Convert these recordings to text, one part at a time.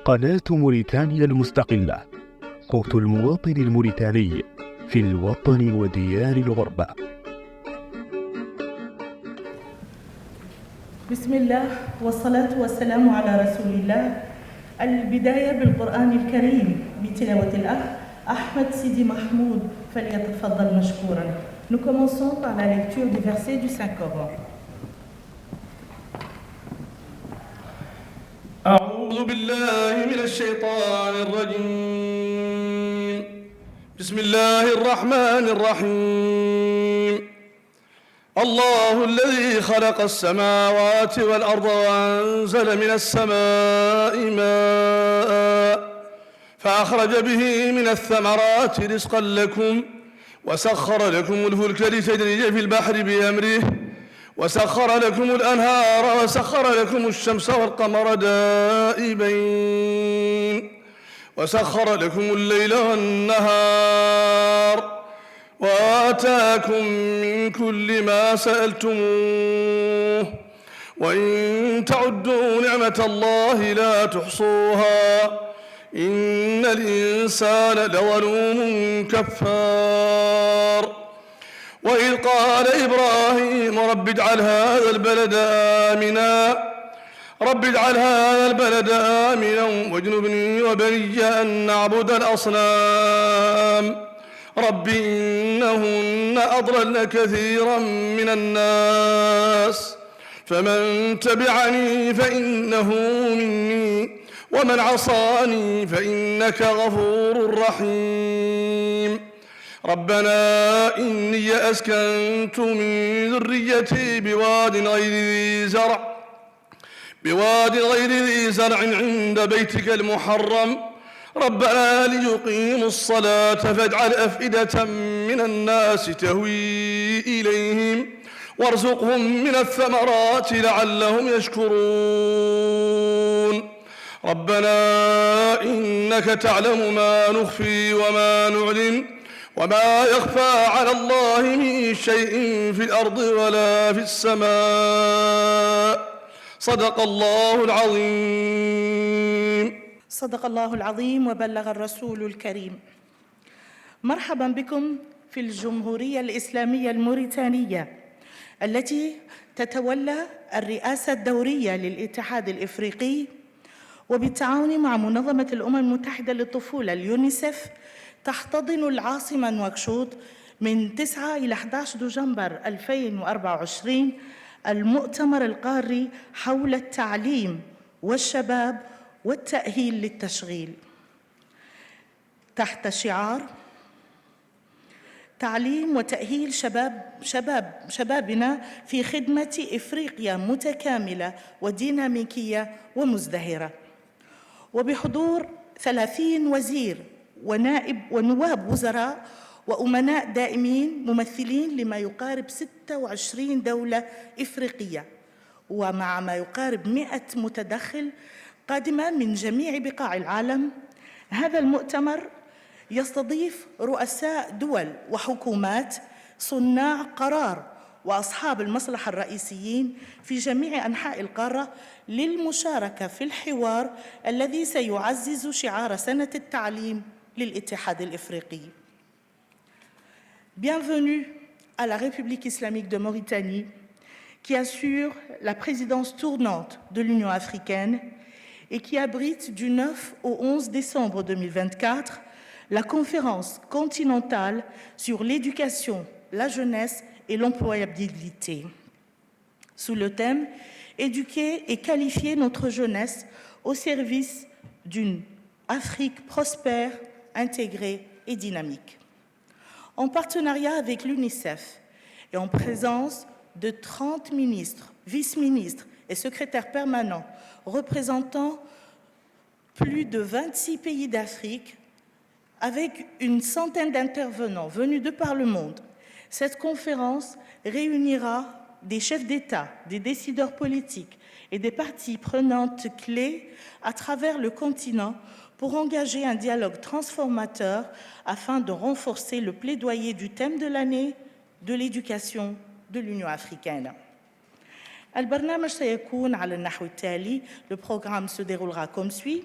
قناة موريتانيا المستقلة، صوت المواطن الموريتاني في الوطن وديار الغربة. بسم الله والصلاة والسلام على رسول الله. البداية بالقرآن الكريم بتلاوة الأخ Ahmed Sidi Mahmoud, فليتفضل مشكورا. Nous commençons par la lecture du verset du Saint-Coran. أعوذ بالله من الشيطان الرجيم. بسم الله الرحمن الرحيم. الله الذي خلق السماوات والأرض وأنزل من السماء ماء فأخرج به من الثمرات رزقا لكم وسخر لكم الفلك لتجري في البحر بأمره وسخر لكم الأنهار وسخر لكم الشمس والقمر دائبين وسخر لكم الليل والنهار وآتاكم من كل ما سألتموه وإن تعدوا نعمة الله لا تحصوها إن الإنسان لظلوم كفار. وإذ قال إبراهيم رب اجعل هذا البلد آمنا واجنبني وبني أن نعبد الأصنام رب إنهن أضللن كثيرا من الناس فمن تبعني فإنه مني ومن عصاني فإنك غفور رحيم. ربنا إني أسكنت من ذريتي بواد غير ذي زرع عند بيتك المحرم ربنا ليقيموا الصلاة فاجعل أفئدة من الناس تهوي إليهم وارزقهم من الثمرات لعلهم يشكرون. ربنا إنك تعلم ما نخفي وما نعلن وما يخفى على الله من شيء في الأرض ولا في السماء. صدق الله العظيم. صدق الله العظيم وبلغ الرسول الكريم. مرحبا بكم في الجمهورية الإسلامية الموريتانية التي تتولى الرئاسة الدورية للاتحاد الإفريقي وبالتعاون مع منظمة الأمم المتحدة للطفولة اليونيسف تحتضن العاصمة نواكشوط من 9 إلى 11 دجنبر 2024 المؤتمر القاري حول التعليم والشباب والتأهيل للتشغيل تحت شعار تعليم وتأهيل شبابنا في خدمة إفريقيا متكاملة وديناميكية ومزدهرة، وبحضور 30 وزير ونائب ونواب وزراء وأمناء دائمين ممثلين لما يقارب 26 دولة إفريقية، ومع ما يقارب 100 متدخل قادمة من جميع بقاع العالم. هذا المؤتمر يستضيف رؤساء دول وحكومات، صناع قرار وأصحاب المصلحة الرئيسيين في جميع أنحاء القارة للمشاركة في الحوار الذي سيعزز شعار سنة التعليم للاتحاد الإفريقي. Bienvenue à la République islamique de Mauritanie qui assure la présidence tournante de l'Union africaine et qui abrite du 9 au 11 décembre 2024 la conférence continentale sur l'éducation, la jeunesse et l'employabilité, sous le thème « Éduquer et qualifier notre jeunesse au service d'une Afrique prospère, intégrée et dynamique ». En partenariat avec l'UNICEF et en présence de 30 ministres, vice-ministres et secrétaires permanents représentant plus de 26 pays d'Afrique, avec une centaine d'intervenants venus de par le monde, cette conférence réunira des chefs d'État, des décideurs politiques et des parties prenantes clés à travers le continent pour engager un dialogue transformateur afin de renforcer le plaidoyer du thème de l'année de l'éducation de l'Union africaine. البرنامج سيكون على النحو التالي. Le programme se déroulera comme suit.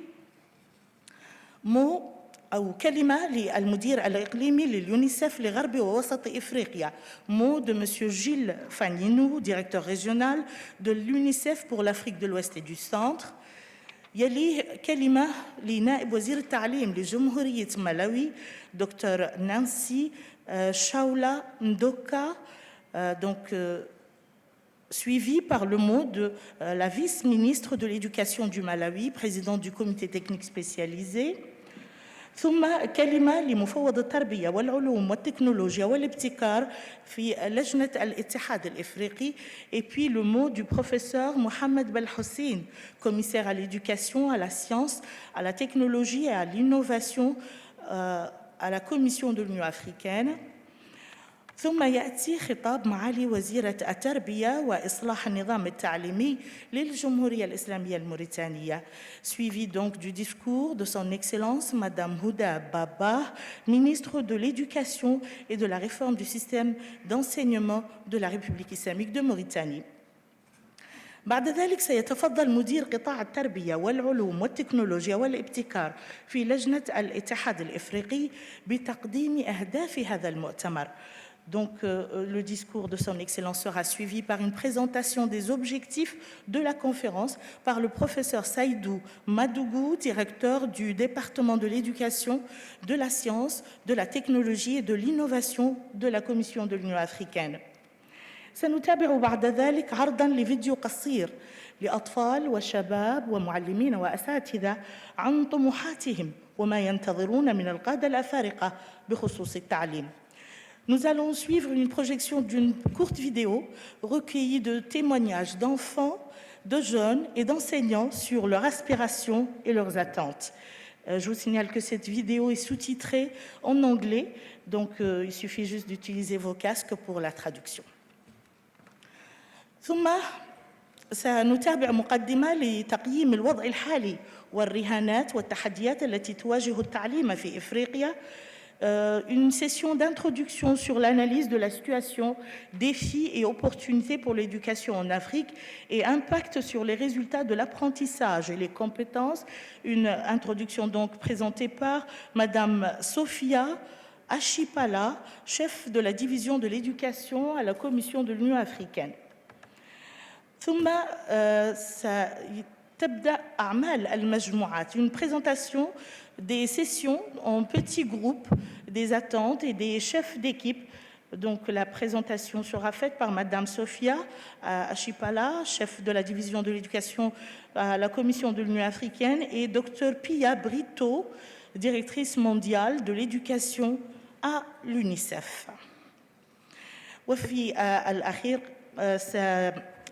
أو كلمة للمدير الإقليمي لليونيسف لغرب ووسط إفريقيا mot de M. Gilles Fagninou, directeur régional de l'UNICEF pour l'Afrique de l'Ouest et du Centre. يليه كلمة لنائب وزير التعليم لجمهورية مالاوي دكتور نانسي شاولا ندوكا suivi par le mot de la vice-ministre de l'Éducation du Malawi, présidente du comité technique spécialisé. ثم كلمة لمفوض التربية والعلوم والتكنولوجيا والابتكار في لجنة الاتحاد الإفريقي et puis le mot du professeur Mohamed Belhossein, commissaire à l'éducation, à la science, à la technologie et à l'innovation à la Commission de l'Union africaine. ثم يأتي خطاب معالي وزيرة التربية وإصلاح النظام التعليمي للجمهورية الإسلامية الموريتانية, suivi donc du discours de son Excellence Madame Houda Baba, ministre de l'Éducation et de la réforme du système d'enseignement de la République islamique de Mauritanie. بعد ذلك سيتفضل مدير قطاع التربية والعلوم والتكنولوجيا والابتكار في لجنة الاتحاد الإفريقي بتقديم أهداف هذا المؤتمر. Donc, le discours de son Excellence sera suivi par une présentation des objectifs de la conférence par le professeur Saïdou Madougou, directeur du département de l'éducation, de la science, de la technologie et de l'innovation de la Commission de l'Union africaine. سنتابع بعد ذلك عرضاً لفيديو قصير لأطفال وشباب ومعلمين وأساتذة عن طموحاتهم وما ينتظرون من القادة الأفارقة بخصوص التعليم. Nous allons suivre une projection d'une courte vidéo recueillie de témoignages d'enfants, de jeunes et d'enseignants sur leurs aspirations et leurs attentes. Je vous signale que cette vidéo est sous-titrée en anglais, donc il suffit juste d'utiliser vos casques pour la traduction. ثم سنتابع مقدمة لتقييم الوضع الحالي والرهانات والتحديات التي تواجه التعليم في إفريقيا. Une session d'introduction sur l'analyse de la situation, défis et opportunités pour l'éducation en Afrique et impact sur les résultats de l'apprentissage et les compétences. Une introduction donc présentée par Madame Sophia Achipala, chef de la division de l'éducation à la Commission de l'Union africaine. ثم تبدأ أعمال المجموعات, une présentation des sessions en petits groupes, des attentes et des chefs d'équipe. Donc la présentation sera faite par Madame Sophia Achipala, chef de la division de l'éducation à la Commission de l'Union africaine, et Dr Pia Brito, directrice mondiale de l'éducation à l'UNICEF. وفي الأخير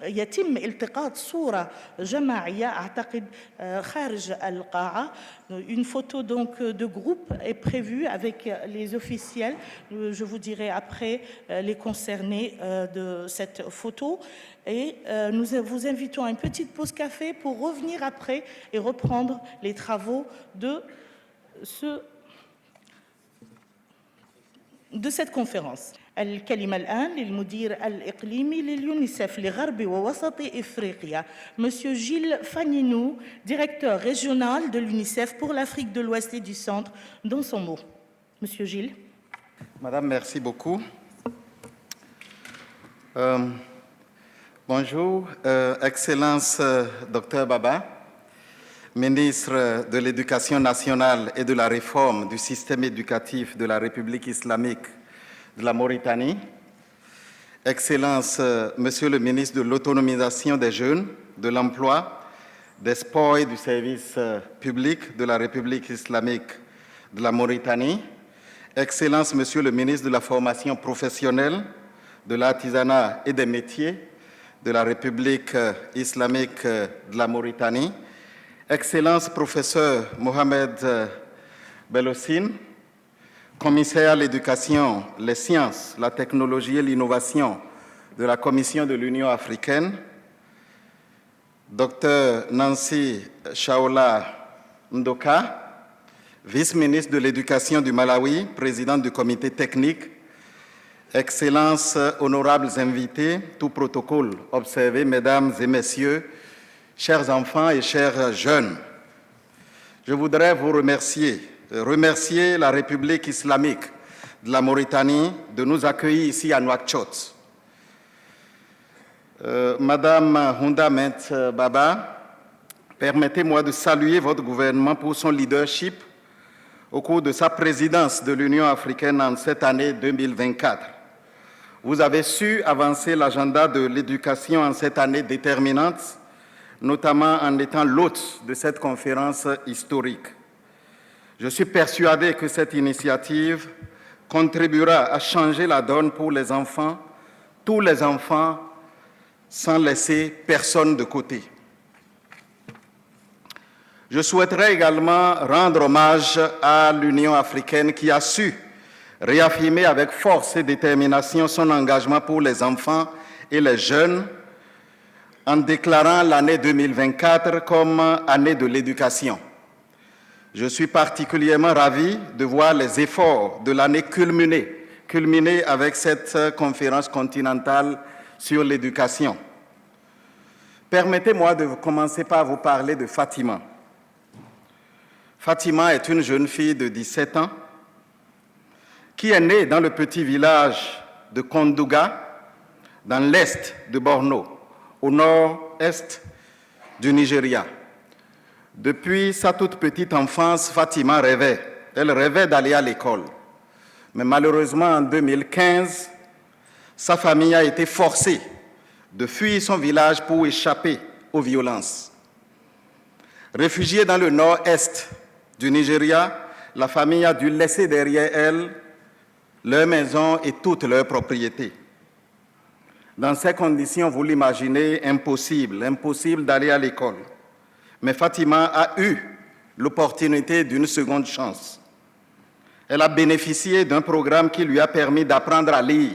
يتم التقاط صورة جماعية أعتقد خارج القاعة. Une photo donc de groupe est prévue avec les officiels. Je vous dirai après les concernés de cette photo. Et nous vous invitons à une petite pause café pour revenir après et reprendre les travaux de cette conférence. الكلمة الآن للمدير الإقليمي لليونيسف لغرب ووسط إفريقيا, Monsieur Gilles Fagninou, directeur régional de l'UNICEF pour l'Afrique de l'Ouest et du Centre, dans son mot. Monsieur Gilles. Madame, merci beaucoup. Bonjour, Excellence Dr Baba, ministre de l'Éducation nationale et de la réforme du système éducatif de la République islamique de la Mauritanie, Excellence, Monsieur le ministre de l'Autonomisation des jeunes, de l'Emploi, des Sports et du Service public de la République islamique de la Mauritanie, Excellence, Monsieur le ministre de la Formation professionnelle, de l'artisanat et des métiers de la République islamique de la Mauritanie, Excellence, Professeur Mohamed Belhossein, commissaire à l'éducation, les sciences, la technologie et l'innovation de la Commission de l'Union africaine, Dr Nancy Shaola Ndoka, vice-ministre de l'Éducation du Malawi, présidente du comité technique, Excellences, honorables invités, tout protocole observé, mesdames et messieurs, chers enfants et chers jeunes. je voudrais vous remercier la République islamique de la Mauritanie de nous accueillir ici à Nouakchott. Madame Hounda Ment Baba, permettez-moi de saluer votre gouvernement pour son leadership au cours de sa présidence de l'Union africaine en cette année 2024. Vous avez su avancer l'agenda de l'éducation en cette année déterminante, notamment en étant l'hôte de cette conférence historique. Je suis persuadé que cette initiative contribuera à changer la donne pour les enfants, tous les enfants, sans laisser personne de côté. Je souhaiterais également rendre hommage à l'Union africaine qui a su réaffirmer avec force et détermination son engagement pour les enfants et les jeunes en déclarant l'année 2024 comme année de l'éducation. Je suis particulièrement ravi de voir les efforts de l'année culminer avec cette conférence continentale sur l'éducation. Permettez-moi de commencer par vous parler de Fatima. Fatima est une jeune fille de 17 ans qui est née dans le petit village de Kondouga, dans l'est de Borno, au nord-est du Nigeria. Depuis sa toute petite enfance, Fatima rêvait. Elle rêvait d'aller à l'école. Mais malheureusement, en 2015, sa famille a été forcée de fuir son village pour échapper aux violences. Réfugiée dans le nord-est du Nigeria, la famille a dû laisser derrière elle leur maison et toutes leurs propriétés. Dans ces conditions, vous l'imaginez, impossible d'aller à l'école. Mais Fatima a eu l'opportunité d'une seconde chance. Elle a bénéficié d'un programme qui lui a permis d'apprendre à lire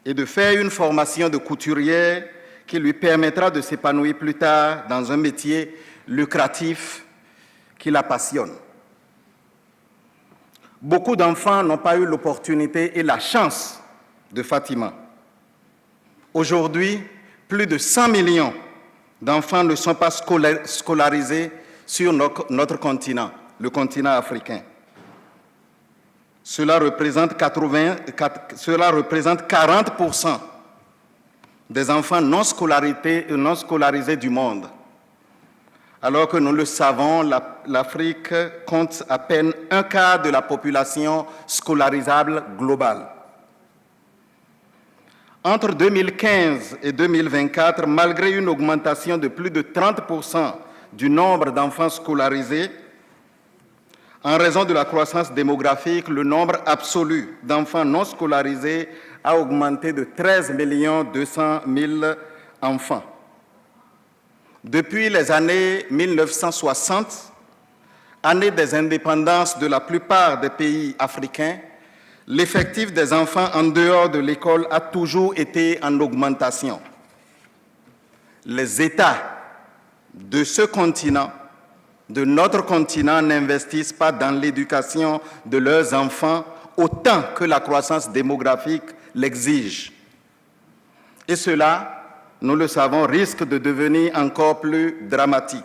et de faire une formation de couturière qui lui permettra de s'épanouir plus tard dans un métier lucratif qui la passionne. Beaucoup d'enfants n'ont pas eu l'opportunité et la chance de Fatima. Aujourd'hui, plus de 100 millions d'enfants ne sont pas scolarisés sur notre continent, le continent africain. Cela représente 40% des enfants non scolarisés du monde. Alors que nous le savons, l'Afrique compte à peine un quart de la population scolarisable globale. Entre 2015 et 2024, malgré une augmentation de plus de 30% du nombre d'enfants scolarisés, en raison de la croissance démographique, le nombre absolu d'enfants non scolarisés a augmenté de 13 200 000 enfants. Depuis les années 1960, année des indépendances de la plupart des pays africains, l'effectif des enfants en dehors de l'école a toujours été en augmentation. Les États de ce continent, de notre continent, n'investissent pas dans l'éducation de leurs enfants autant que la croissance démographique l'exige. Et cela, nous le savons, risque de devenir encore plus dramatique.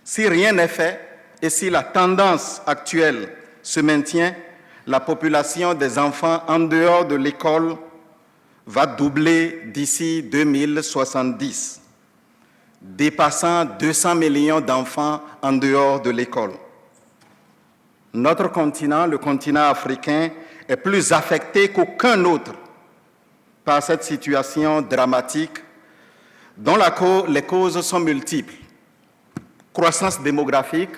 Si rien n'est fait et si la tendance actuelle se maintient, la population des enfants en dehors de l'école va doubler d'ici 2070, dépassant 200 millions d'enfants en dehors de l'école. Notre continent, le continent africain, est plus affecté qu'aucun autre par cette situation dramatique dont les causes sont multiples. Croissance démographique,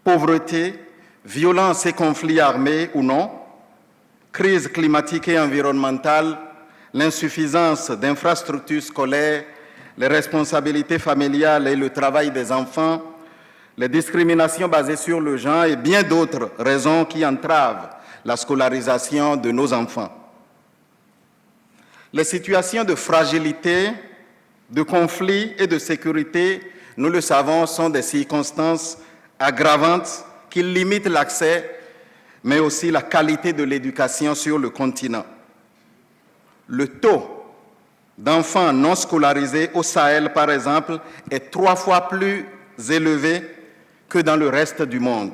pauvreté, violence et conflits armés ou non, crise climatique et environnementale, l'insuffisance d'infrastructures scolaires, les responsabilités familiales et le travail des enfants, les discriminations basées sur le genre et bien d'autres raisons qui entravent la scolarisation de nos enfants. Les situations de fragilité, de conflit et de sécurité, nous le savons, sont des circonstances aggravantes qui limitent l'accès, mais aussi la qualité de l'éducation sur le continent. Le taux d'enfants non scolarisés au Sahel, par exemple, est 3 fois plus élevé que dans le reste du monde.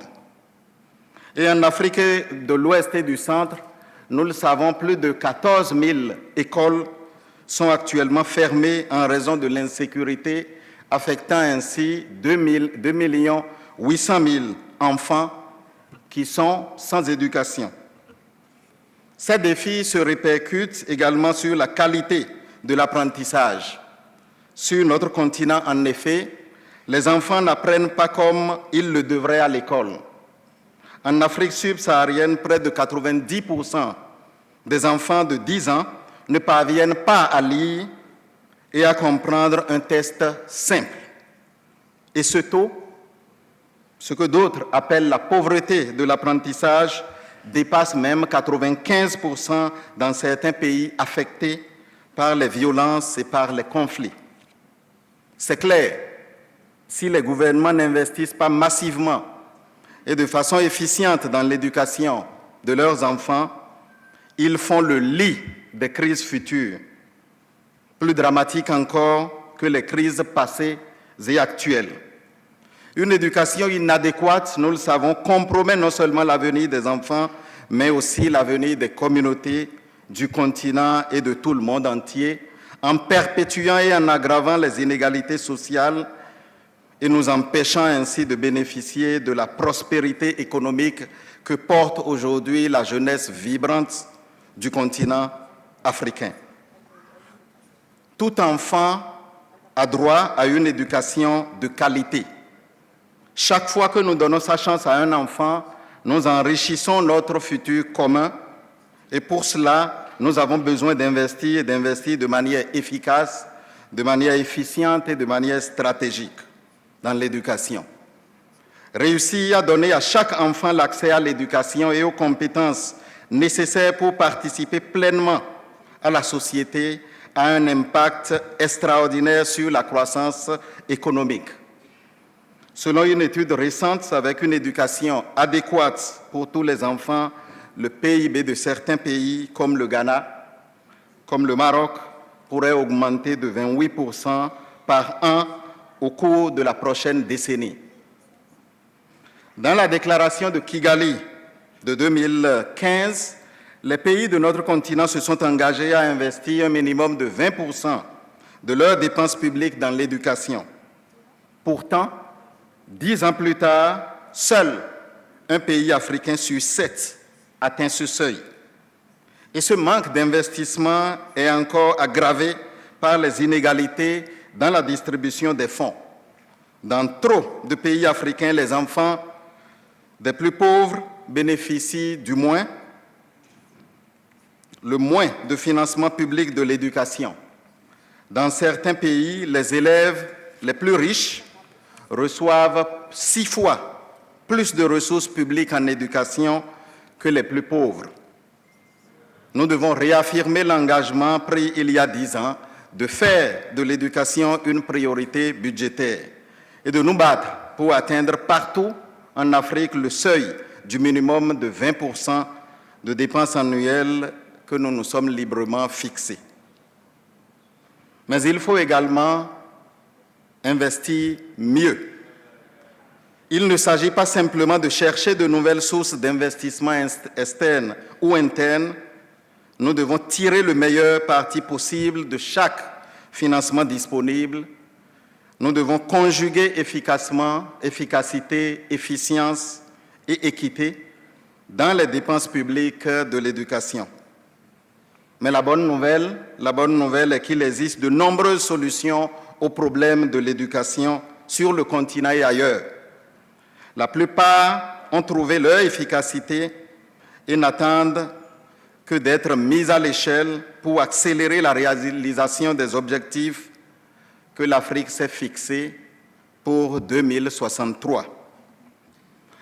Et en Afrique de l'Ouest et du Centre, nous le savons, plus de 14 000 écoles sont actuellement fermées en raison de l'insécurité, affectant ainsi 2 800 000 enfants qui sont sans éducation. Ces défis se répercutent également sur la qualité de l'apprentissage. Sur notre continent, en effet, les enfants n'apprennent pas comme ils le devraient à l'école. En Afrique subsaharienne, près de 90% des enfants de 10 ans ne parviennent pas à lire et à comprendre un test simple. Et ce taux, ce que d'autres appellent la pauvreté de l'apprentissage, dépasse même 95% dans certains pays affectés par les violences et par les conflits. C'est clair, si les gouvernements n'investissent pas massivement et de façon efficiente dans l'éducation de leurs enfants, ils font le lit des crises futures, plus dramatiques encore que les crises passées et actuelles. Une éducation inadéquate, nous le savons, compromet non seulement l'avenir des enfants, mais aussi l'avenir des communautés, du continent et de tout le monde entier, en perpétuant et en aggravant les inégalités sociales et nous empêchant ainsi de bénéficier de la prospérité économique que porte aujourd'hui la jeunesse vibrante du continent africain. Tout enfant a droit à une éducation de qualité. Chaque fois que nous donnons sa chance à un enfant, nous enrichissons notre futur commun et pour cela, nous avons besoin d'investir et d'investir de manière efficace, de manière efficiente et de manière stratégique dans l'éducation. Réussir à donner à chaque enfant l'accès à l'éducation et aux compétences nécessaires pour participer pleinement à la société a un impact extraordinaire sur la croissance économique. Selon une étude récente, avec une éducation adéquate pour tous les enfants, le PIB de certains pays comme le Ghana, comme le Maroc, pourrait augmenter de 28% par an au cours de la prochaine décennie. Dans la déclaration de Kigali de 2015, les pays de notre continent se sont engagés à investir un minimum de 20% de leurs dépenses publiques dans l'éducation. Pourtant, 10 ans plus tard, seul un pays africain sur 7 atteint ce seuil. Et ce manque d'investissement est encore aggravé par les inégalités dans la distribution des fonds. Dans trop de pays africains, les enfants des plus pauvres bénéficient le moins de financement public de l'éducation. Dans certains pays, les élèves les plus riches reçoivent 6 fois plus de ressources publiques en éducation que les plus pauvres. Nous devons réaffirmer l'engagement pris il y a 10 ans de faire de l'éducation une priorité budgétaire et de nous battre pour atteindre partout en Afrique le seuil du minimum de 20% de dépenses annuelles que nous nous sommes librement fixés. Mais il faut également investir mieux. Il ne s'agit pas simplement de chercher de nouvelles sources d'investissement externes ou internes. Nous devons tirer le meilleur parti possible de chaque financement disponible. Nous devons conjuguer efficacement efficacité, efficience et équité dans les dépenses publiques de l'éducation. Mais la bonne nouvelle est qu'il existe de nombreuses solutions aux problèmes de l'éducation sur le continent et ailleurs. La plupart ont trouvé leur efficacité et n'attendent que d'être mises à l'échelle pour accélérer la réalisation des objectifs que l'Afrique s'est fixés pour 2063.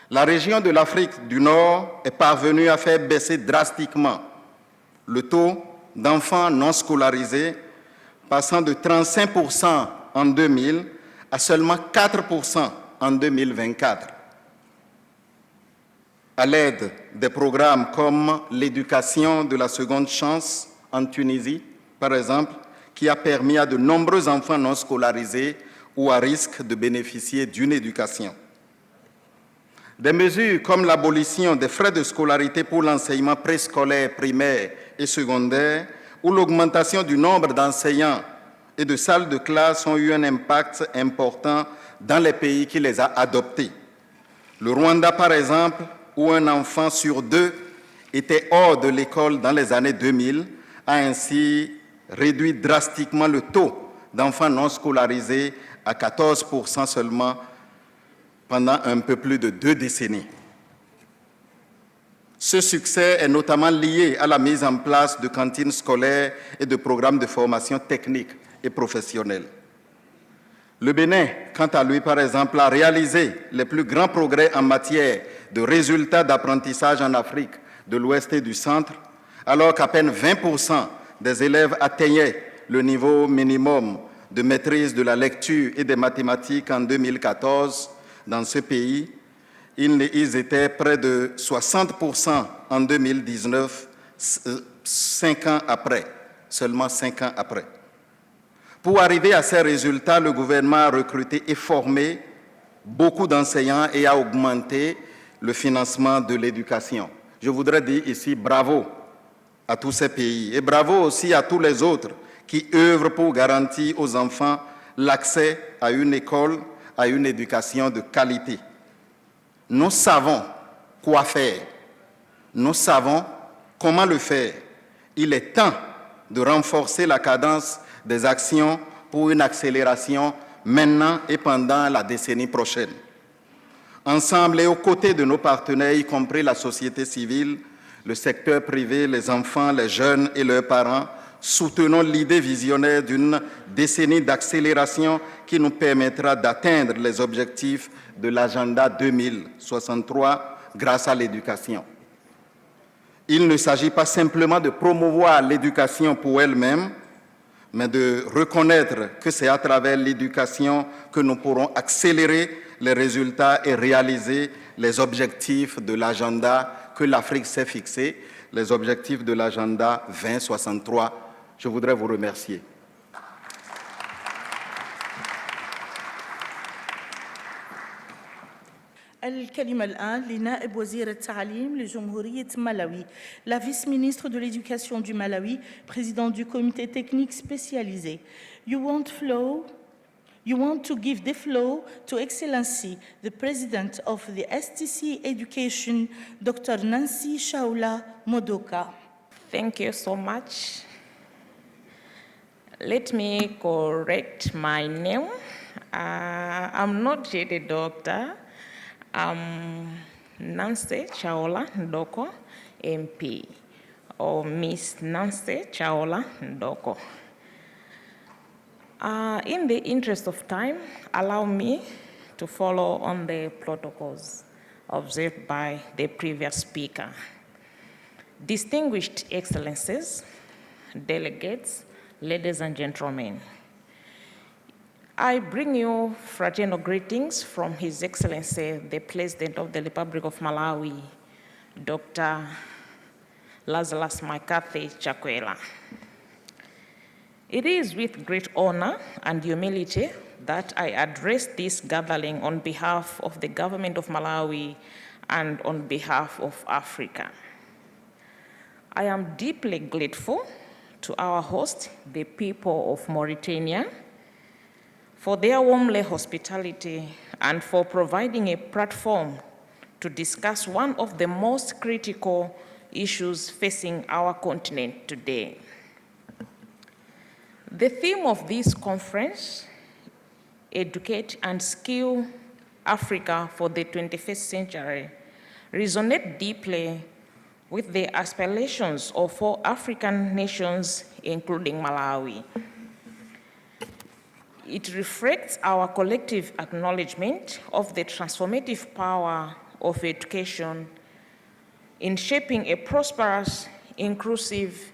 La région de l'Afrique du Nord est parvenue à faire baisser drastiquement le taux d'enfants non scolarisés, passant de 35% en 2000 à seulement 4% en 2024. À l'aide des programmes comme l'éducation de la seconde chance en Tunisie, par exemple, qui a permis à de nombreux enfants non scolarisés ou à risque de bénéficier d'une éducation. Des mesures comme l'abolition des frais de scolarité pour l'enseignement préscolaire, primaire et secondaire, ou l'augmentation du nombre d'enseignants et de salles de classe ont eu un impact important dans les pays qui les a adoptés. Le Rwanda, par exemple, où un enfant sur 2 était hors de l'école dans les années 2000, a ainsi réduit drastiquement le taux d'enfants non scolarisés à 14% seulement pendant un peu plus de 2 décennies. Ce succès est notamment lié à la mise en place de cantines scolaires et de programmes de formation technique et professionnelle. Le Bénin, quant à lui, par exemple, a réalisé les plus grands progrès en matière de résultats d'apprentissage en Afrique de l'Ouest et du Centre, alors qu'à peine 20% des élèves atteignaient le niveau minimum de maîtrise de la lecture et des mathématiques en 2014 dans ce pays. Ils étaient près de 60% en 2019, 5 ans après, seulement 5 ans après. Pour arriver à ces résultats, le gouvernement a recruté et formé beaucoup d'enseignants et a augmenté le financement de l'éducation. Je voudrais dire ici bravo à tous ces pays et bravo aussi à tous les autres qui œuvrent pour garantir aux enfants l'accès à une école, à une éducation de qualité. Nous savons quoi faire. Nous savons comment le faire. Il est temps de renforcer la cadence des actions pour une accélération maintenant et pendant la décennie prochaine. Ensemble et aux côtés de nos partenaires, y compris la société civile, le secteur privé, les enfants, les jeunes et leurs parents, soutenons l'idée visionnaire d'une décennie d'accélération qui nous permettra d'atteindre les objectifs de l'agenda 2063 grâce à l'éducation. Il ne s'agit pas simplement de promouvoir l'éducation pour elle-même, mais de reconnaître que c'est à travers l'éducation que nous pourrons accélérer les résultats et réaliser les objectifs de l'agenda que l'Afrique s'est fixé, les objectifs de l'agenda 2063. Je voudrais vous remercier. الكلمة الآن لنائب وزير التعليم لجمهورية مالاوي, la vice-ministre de l'Éducation du Malawi, président du comité technique spécialisé. You want to give the floor to Excellency, the President of the STC Education, Dr. Nancy Shaula Modoka. Thank you so much. Let me correct my name. I'm not yet a doctor. I'm Nancy Chaola Ndoko, MP, or Miss Nancy Chaola Ndoko. In the interest of time, allow me to follow on the protocols observed by the previous speaker. Distinguished Excellencies, delegates, ladies and gentlemen, I bring you fraternal greetings from His Excellency, the President of the Republic of Malawi, Dr. Lazarus Makathi Chakwera. It is with great honor and humility that I address this gathering on behalf of the government of Malawi and on behalf of Africa. I am deeply grateful to our host, the people of Mauritania, for their warmly hospitality and for providing a platform to discuss one of the most critical issues facing our continent today. The theme of this conference, Educate and Skill Africa for the 21st Century, resonates deeply with the aspirations of 4 African nations, including Malawi. It reflects our collective acknowledgement of the transformative power of education in shaping a prosperous, inclusive,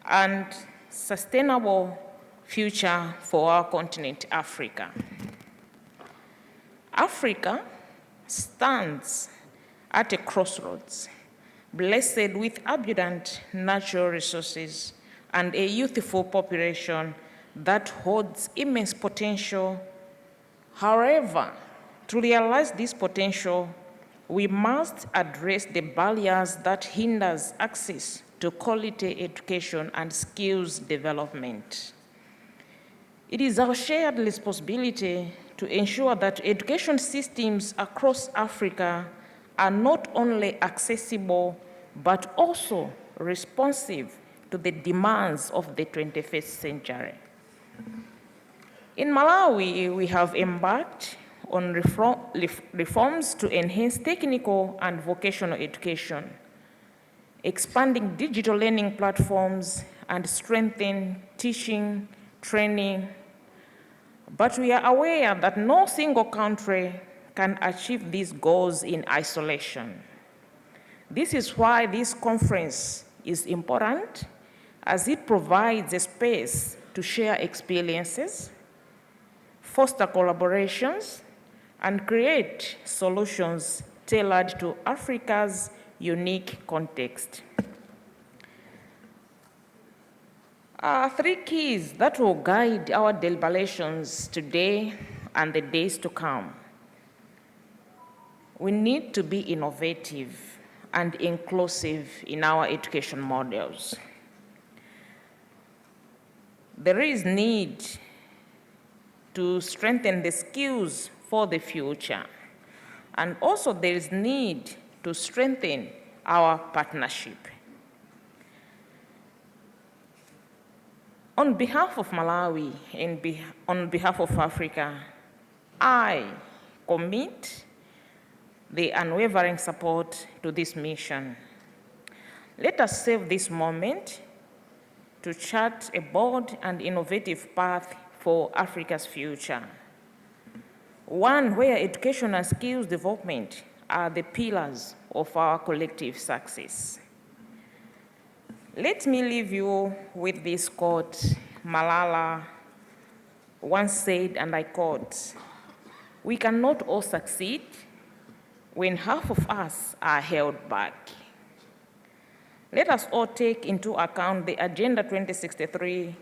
and sustainable future for our continent, Africa. Africa stands at a crossroads, blessed with abundant natural resources and a youthful population that holds immense potential. However, to realize this potential, we must address the barriers that hinders access to quality education and skills development. It is our shared responsibility to ensure that education systems across Africa are not only accessible, but also responsive to the demands of the 21st century. In Malawi, we have embarked on reforms to enhance technical and vocational education, expanding digital learning platforms, and strengthen teaching, training. But we are aware that no single country can achieve these goals in isolation. This is why this conference is important, as it provides a space to share experiences, foster collaborations, and create solutions tailored to Africa's unique context. Three keys that will guide our deliberations today and the days to come. We need to be innovative and inclusive in our education models. There is need to strengthen the skills for the future. And also there is need to strengthen our partnership. On behalf of Malawi and on behalf of Africa, I commit the unwavering support to this mission. Let us save this moment to chart a bold and innovative path for Africa's future. One where education and skills development are the pillars of our collective success. Let me leave you with this quote Malala once said, and I quote, "We cannot all succeed when half of us are held back." Let us all take into account the Agenda 2063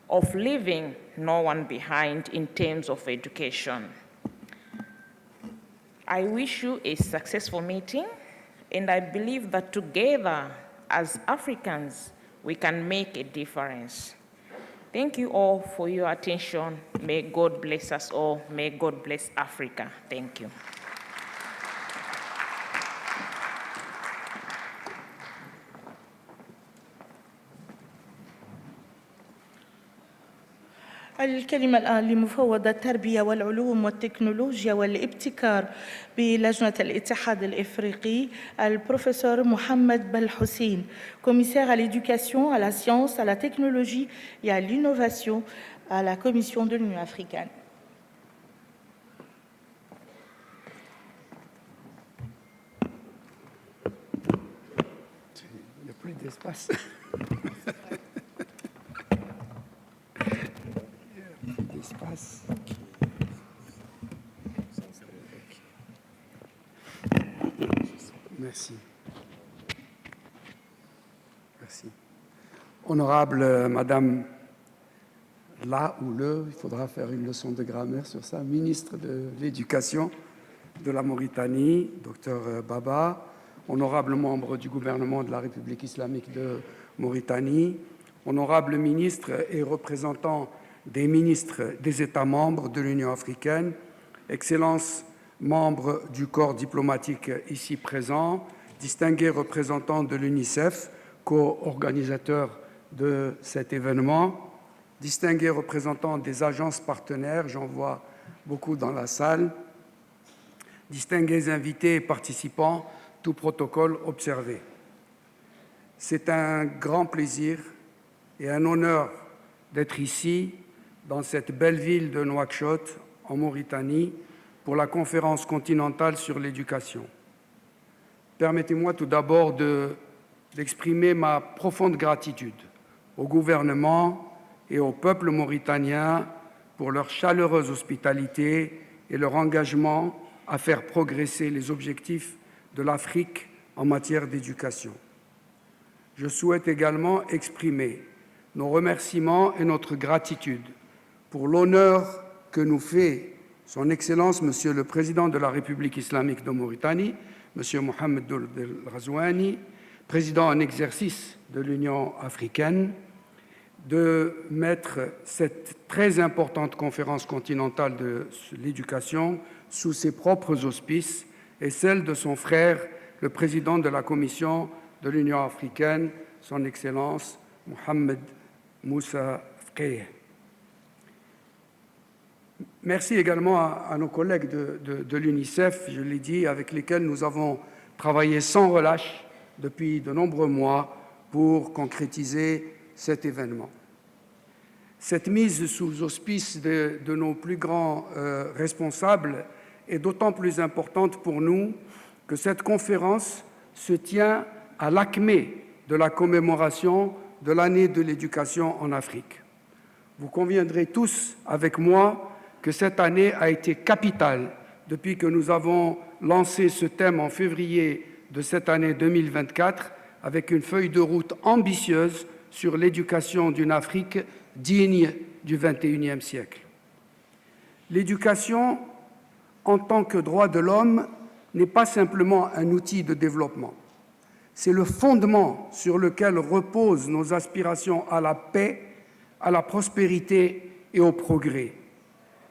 of leaving no one behind in terms of education. I wish you a successful meeting, and I believe that together as Africans, we can make a difference. Thank you all for your attention. May God bless us all. May God bless Africa. Thank you. الكلمة الآن لمفوض التربية والعلوم والتكنولوجيا والابتكار بلجنة الاتحاد الإفريقي البروفيسور محمد بالحسين, commissaire à l'éducation, à la science, à la technologie et à l'innovation à la Commission de l'Union africaine. Il n'y a plus d'espace. Merci. Merci. Honorable Madame, là ou le, il faudra faire une leçon de grammaire sur ça, ministre de l'Éducation de la Mauritanie, Dr Baba, honorable membre du gouvernement de la République islamique de Mauritanie, honorable ministre et représentant des ministres des États membres de l'Union africaine, Excellences membres du corps diplomatique ici présent, distingués représentants de l'UNICEF, co-organisateur de cet événement, distingués représentants des agences partenaires, j'en vois beaucoup dans la salle, distingués invités et participants, tout protocole observé. C'est un grand plaisir et un honneur d'être ici, dans cette belle ville de Nouakchott, en Mauritanie, pour la conférence continentale sur l'éducation. Permettez-moi tout d'abord d'exprimer ma profonde gratitude au gouvernement et au peuple mauritanien pour leur chaleureuse hospitalité et leur engagement à faire progresser les objectifs de l'Afrique en matière d'éducation. Je souhaite également exprimer nos remerciements et notre gratitude pour l'honneur que nous fait Son Excellence, Monsieur le Président de la République islamique de Mauritanie, Monsieur Mohamed Ould El Ghazouani, président en exercice de l'Union africaine, de mettre cette très importante conférence continentale de l'éducation sous ses propres auspices et celle de son frère, le président de la Commission de l'Union africaine, Son Excellence Mohamed Moussa Fqih. Merci également à nos collègues de l'UNICEF, je l'ai dit, avec lesquels nous avons travaillé sans relâche depuis de nombreux mois pour concrétiser cet événement. Cette mise sous auspice de nos plus grands responsables est d'autant plus importante pour nous que cette conférence se tient à l'acmé de la commémoration de l'année de l'éducation en Afrique. Vous conviendrez tous avec moi que cette année a été capitale depuis que nous avons lancé ce thème en février de cette année 2024 avec une feuille de route ambitieuse sur l'éducation d'une Afrique digne du XXIe siècle. L'éducation, en tant que droit de l'homme, n'est pas simplement un outil de développement. C'est le fondement sur lequel reposent nos aspirations à la paix, à la prospérité et au progrès.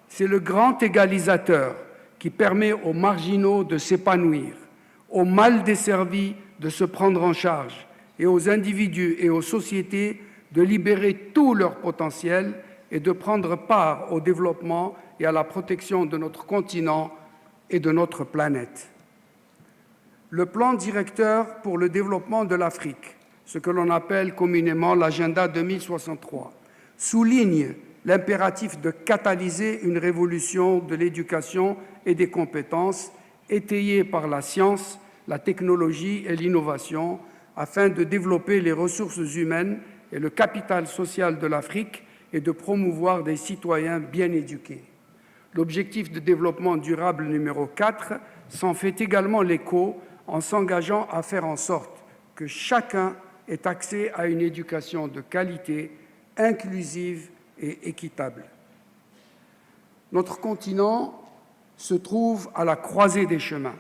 C'est le grand égalisateur qui permet aux marginaux de s'épanouir, aux mal desservis de se prendre en charge et aux individus et aux sociétés de libérer tout leur potentiel et de prendre part au développement et à la protection de notre continent et de notre planète. Le plan directeur pour le développement de l'Afrique, ce que l'on appelle communément l'agenda 2063, souligne l'impératif de catalyser une révolution de l'éducation et des compétences étayée par la science, la technologie et l'innovation afin de développer les ressources humaines et le capital social de l'Afrique et de promouvoir des citoyens bien éduqués. L'objectif de développement durable numéro 4 s'en fait également l'écho en s'engageant à faire en sorte que chacun ait accès à une éducation de qualité, inclusive et équitable. Notre continent se trouve à la croisée des chemins.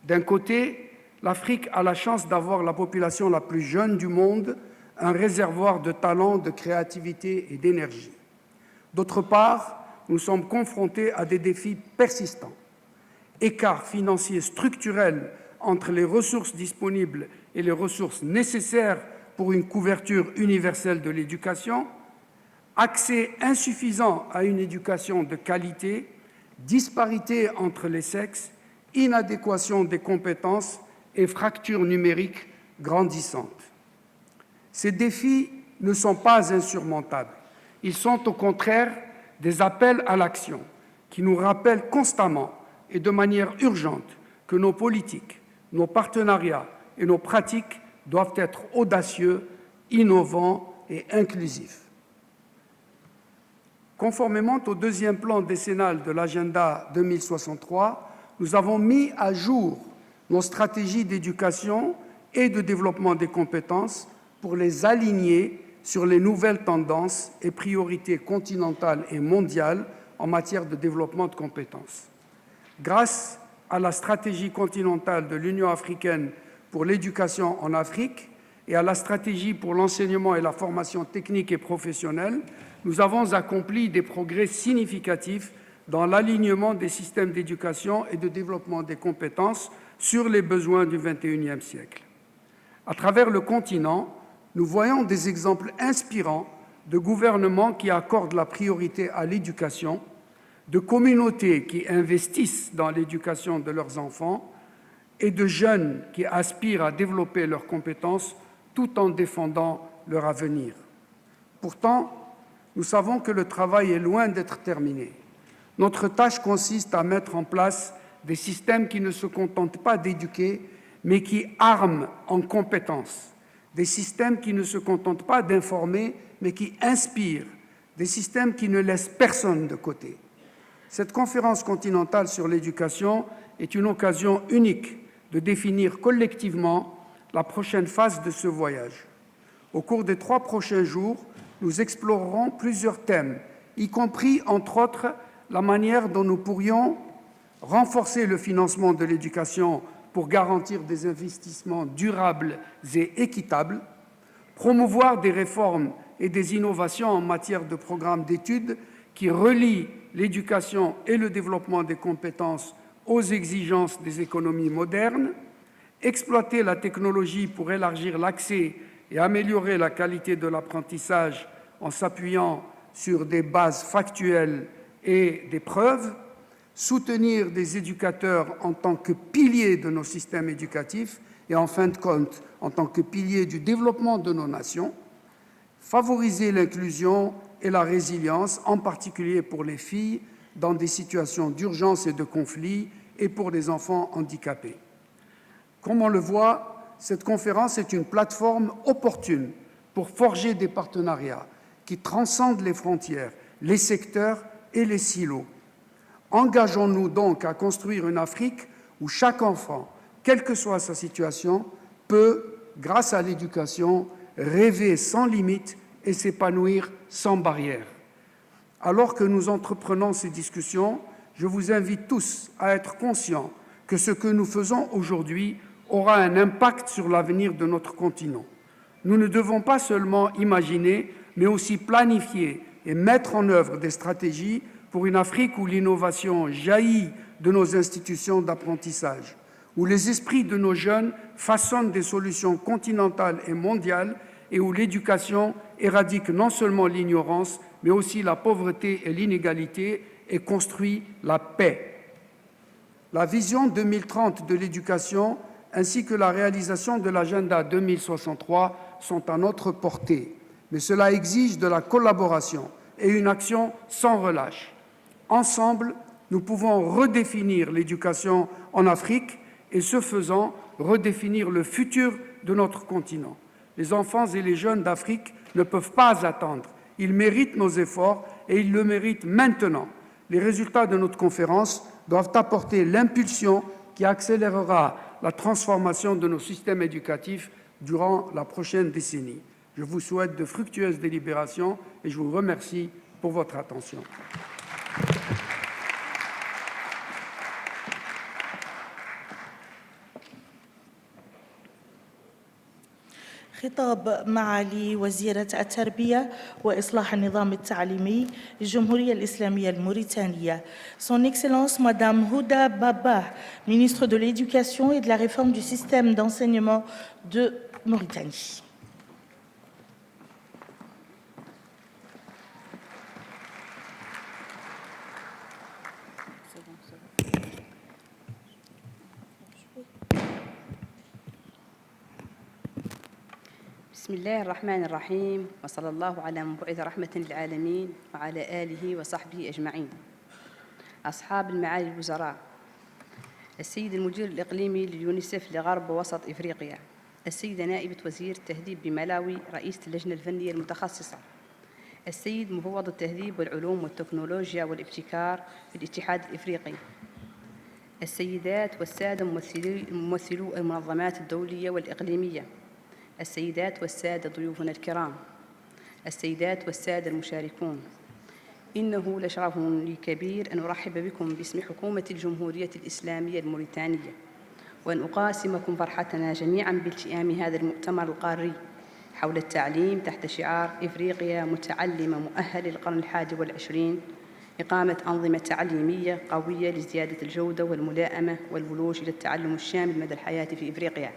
D'un côté, l'Afrique a la chance d'avoir la population la plus jeune du monde, un réservoir de talent, de créativité et d'énergie. D'autre part, nous sommes confrontés à des défis persistants. Écart financier structurel entre les ressources disponibles et les ressources nécessaires pour une couverture universelle de l'éducation, accès insuffisant à une éducation de qualité, disparité entre les sexes, inadéquation des compétences et fracture numérique grandissante. Ces défis ne sont pas insurmontables. Ils sont au contraire des appels à l'action qui nous rappellent constamment et de manière urgente que nos politiques, nos partenariats et nos pratiques doivent être audacieux, innovants et inclusifs. Conformément au deuxième plan décennal de l'agenda 2063, nous avons mis à jour nos stratégies d'éducation et de développement des compétences pour les aligner sur les nouvelles tendances et priorités continentales et mondiales en matière de développement de compétences. Grâce à la stratégie continentale de l'Union africaine pour l'éducation en Afrique et à la stratégie pour l'enseignement et la formation technique et professionnelle, nous avons accompli des progrès significatifs dans l'alignement des systèmes d'éducation et de développement des compétences sur les besoins du XXIe siècle. À travers le continent, nous voyons des exemples inspirants de gouvernements qui accordent la priorité à l'éducation, de communautés qui investissent dans l'éducation de leurs enfants et de jeunes qui aspirent à développer leurs compétences tout en défendant leur avenir. Pourtant, nous savons que le travail est loin d'être terminé. Notre tâche consiste à mettre en place des systèmes qui ne se contentent pas d'éduquer, mais qui arment en compétences, des systèmes qui ne se contentent pas d'informer, mais qui inspirent, des systèmes qui ne laissent personne de côté. Cette conférence continentale sur l'éducation est une occasion unique de définir collectivement la prochaine phase de ce voyage. Au cours des 3 prochains jours, nous explorerons plusieurs thèmes, y compris, entre autres, la manière dont nous pourrions renforcer le financement de l'éducation pour garantir des investissements durables et équitables, promouvoir des réformes et des innovations en matière de programmes d'études qui relient l'éducation et le développement des compétences aux exigences des économies modernes, exploiter la technologie pour élargir l'accès et améliorer la qualité de l'apprentissage en s'appuyant sur des bases factuelles et des preuves, soutenir des éducateurs en tant que piliers de nos systèmes éducatifs et en fin de compte en tant que piliers du développement de nos nations, favoriser l'inclusion et la résilience, en particulier pour les filles dans des situations d'urgence et de conflit et pour les enfants handicapés. Comme on le voit, cette conférence est une plateforme opportune pour forger des partenariats qui transcendent les frontières, les secteurs et les silos. Engageons-nous donc à construire une Afrique où chaque enfant, quelle que soit sa situation, peut, grâce à l'éducation, rêver sans limite et s'épanouir sans barrière. Alors que nous entreprenons ces discussions, je vous invite tous à être conscients que ce que nous faisons aujourd'hui aura un impact sur l'avenir de notre continent. Nous ne devons pas seulement imaginer, mais aussi planifier et mettre en œuvre des stratégies pour une Afrique où l'innovation jaillit de nos institutions d'apprentissage, où les esprits de nos jeunes façonnent des solutions continentales et mondiales et où l'éducation éradique non seulement l'ignorance, mais aussi la pauvreté et l'inégalité et construit la paix. La vision 2030 de l'éducation ainsi que la réalisation de l'agenda 2063 sont à notre portée, mais cela exige de la collaboration et une action sans relâche. Ensemble, nous pouvons redéfinir l'éducation en Afrique et, ce faisant, redéfinir le futur de notre continent. Les enfants et les jeunes d'Afrique ne peuvent pas attendre. Ils méritent nos efforts et ils le méritent maintenant. Les résultats de notre conférence doivent apporter l'impulsion qui accélérera la transformation de nos systèmes éducatifs durant la prochaine décennie. Je vous souhaite de fructueuses délibérations et je vous remercie pour votre attention. خطاب معالي وزيرة التربية وإصلاح النظام التعليمي للجمهورية الإسلامية الموريتانية. Son Excellence Madame Houda Baba, ministre de l'Éducation et de la Réforme du système d'enseignement de Mauritanie. بسم الله الرحمن الرحيم وصلى الله على مبعوث رحمة للعالمين وعلى آله وصحبه أجمعين. أصحاب المعالي الوزراء، السيد المدير الإقليمي لليونيسف لغرب ووسط إفريقيا، السيدة نائبة وزير التهذيب بملاوي رئيسة اللجنة الفنية المتخصصة، السيد مفوض التهذيب والعلوم والتكنولوجيا والابتكار في الاتحاد الإفريقي، السيدات والسادة ممثلو المنظمات الدولية والإقليمية، السيدات والسادة ضيوفنا الكرام، السيدات والسادة المشاركون، إنه لشرف لي كبير أن أرحب بكم باسم حكومة الجمهورية الإسلامية الموريتانية وأن أقاسمكم فرحتنا جميعاً بالتئام هذا المؤتمر القاري حول التعليم تحت شعار إفريقيا متعلمة مؤهلة للقرن 21، إقامة أنظمة تعليمية قوية لزيادة الجودة والملائمة والبلوغ إلى التعلم الشامل مدى الحياة في إفريقيا.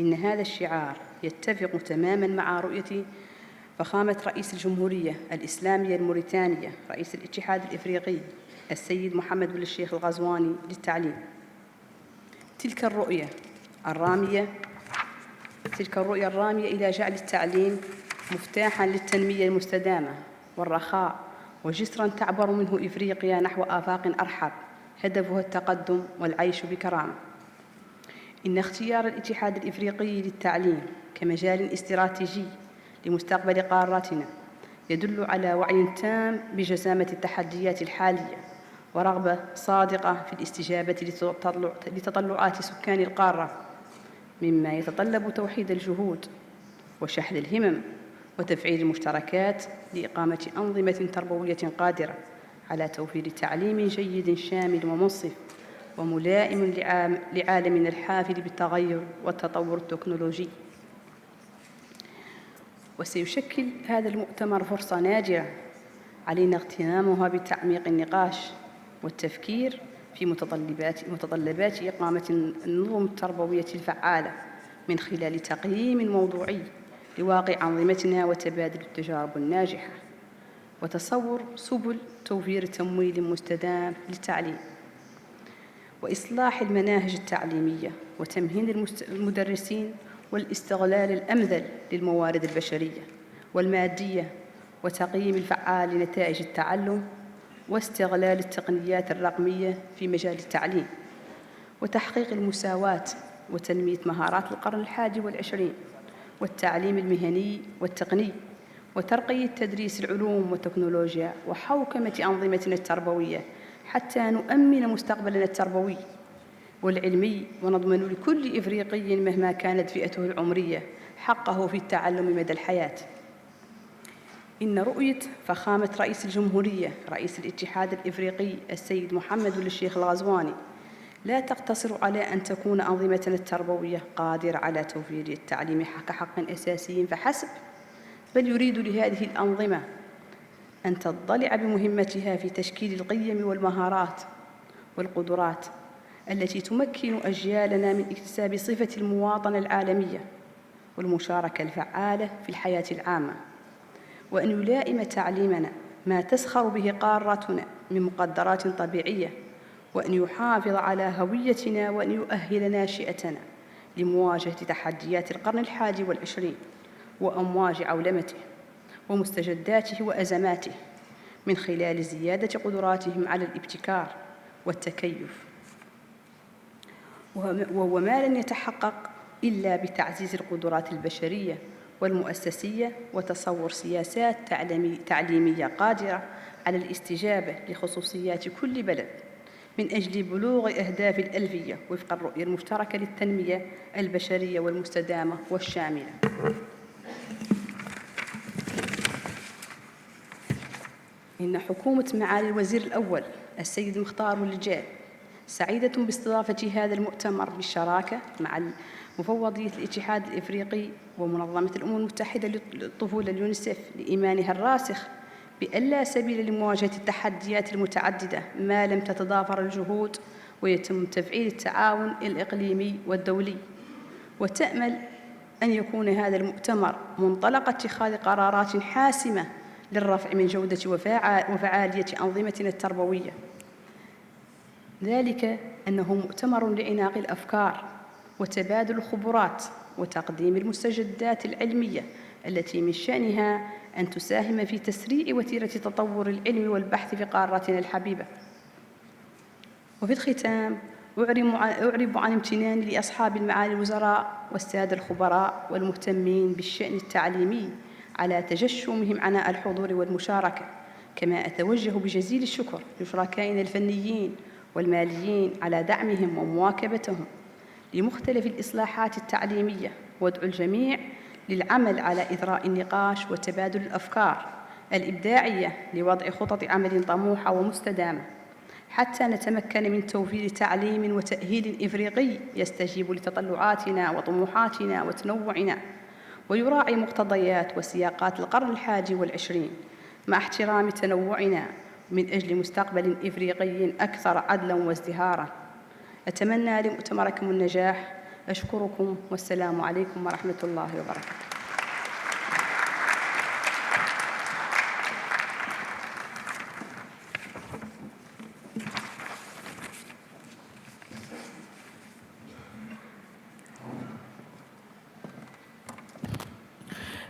إن هذا الشعار يتفق تماماً مع رؤية فخامة رئيس الجمهورية الإسلامية الموريتانية رئيس الاتحاد الإفريقي السيد محمد بن الشيخ الغزواني للتعليم. تلك الرؤية الرامية إلى جعل التعليم مفتاحاً للتنمية المستدامة والرخاء وجسراً تعبر منه إفريقيا نحو آفاق أرحب هدفها التقدم والعيش بكرامة. إن اختيار الاتحاد الإفريقي للتعليم كمجال استراتيجي لمستقبل قارتنا يدل على وعي تام بجسامة التحديات الحالية ورغبة صادقة في الاستجابة لتطلعات سكان القارة، مما يتطلب توحيد الجهود وشحذ الهمم وتفعيل المشتركات لإقامة أنظمة تربوية قادرة على توفير تعليم جيد شامل ومنصف وملائم لعالمنا الحافل بالتغير والتطور التكنولوجي. وسيشكل هذا المؤتمر فرصة نادرة علينا اغتنامها بتعميق النقاش والتفكير في متطلبات إقامة النظم التربوية الفعالة من خلال تقييم موضوعي لواقع أنظمتنا وتبادل التجارب الناجحة وتصور سبل توفير تمويل مستدام للتعليم وإصلاح المناهج التعليمية وتمهين المدرسين والاستغلال الأمثل للموارد البشرية والمادية وتقييم الفعال لنتائج التعلم واستغلال التقنيات الرقمية في مجال التعليم وتحقيق المساواة وتنمية مهارات القرن ال21 والتعليم المهني والتقني وترقية تدريس العلوم والتكنولوجيا وحوكمة أنظمتنا التربوية حتى نؤمن مستقبلنا التربوي والعلمي ونضمن لكل إفريقي مهما كانت فئته العمرية حقه في التعلم مدى الحياة. إن رؤية فخامة رئيس الجمهورية رئيس الاتحاد الإفريقي السيد محمد الشيخ الغزواني لا تقتصر على أن تكون أنظمتنا التربوية قادرة على توفير التعليم كحق أساسي فحسب، بل يريد لهذه الأنظمة أن تضلع بمهمتها في تشكيل القيم والمهارات والقدرات التي تمكن أجيالنا من اكتساب صفة المواطنة العالمية والمشاركة الفعالة في الحياة العامة، وأن يلائم تعليمنا ما تسخر به قارتنا من مقدرات طبيعية، وأن يحافظ على هويتنا وأن يؤهل ناشئتنا لمواجهة تحديات القرن ال21 وأمواج عولمته ومستجداته وأزماته من خلال زيادة قدراتهم على الابتكار والتكيف، وهو ما لن يتحقق إلا بتعزيز القدرات البشرية والمؤسسية وتصور سياسات تعليمية قادرة على الاستجابة لخصوصيات كل بلد من أجل بلوغ أهداف الألفية وفق الرؤية المشتركة للتنمية البشرية والمستدامة والشاملة. إن حكومة معالي الوزير الأول السيد مختار والجاب سعيدة باستضافة هذا المؤتمر بالشراكة مع مفوضية الاتحاد الإفريقي ومنظمة الأمم المتحدة للطفولة اليونيسف لإيمانها الراسخ بأن لا سبيل لمواجهة التحديات المتعددة ما لم تتضافر الجهود ويتم تفعيل التعاون الإقليمي والدولي، وتأمل أن يكون هذا المؤتمر منطلق اتخاذ قرارات حاسمة للرفع من جودة وفعالية أنظمتنا التربوية. ذلك أنه مؤتمر لإناق الأفكار وتبادل الخبرات وتقديم المستجدات العلمية التي من شأنها أن تساهم في تسريع وتيرة تطور العلم والبحث في قارتنا الحبيبة. وفي الختام أعرب عن امتناني لأصحاب المعالي الوزراء والسادة الخبراء والمهتمين بالشأن التعليمي على تجشمهم عناء الحضور والمشاركة، كما أتوجه بجزيل الشكر لشركائنا الفنيين والماليين على دعمهم ومواكبتهم لمختلف الإصلاحات التعليمية، وادعو الجميع للعمل على إثراء النقاش وتبادل الأفكار الإبداعية لوضع خطط عمل طموحة ومستدامة حتى نتمكن من توفير تعليم وتأهيل إفريقي يستجيب لتطلعاتنا وطموحاتنا وتنوعنا ويراعي مقتضيات وسياقات القرن ال21 مع احترام تنوعنا من أجل مستقبل إفريقي أكثر عدلاً وازدهاراً. أتمنى لمؤتمركم النجاح. أشكركم والسلام عليكم ورحمة الله وبركاته.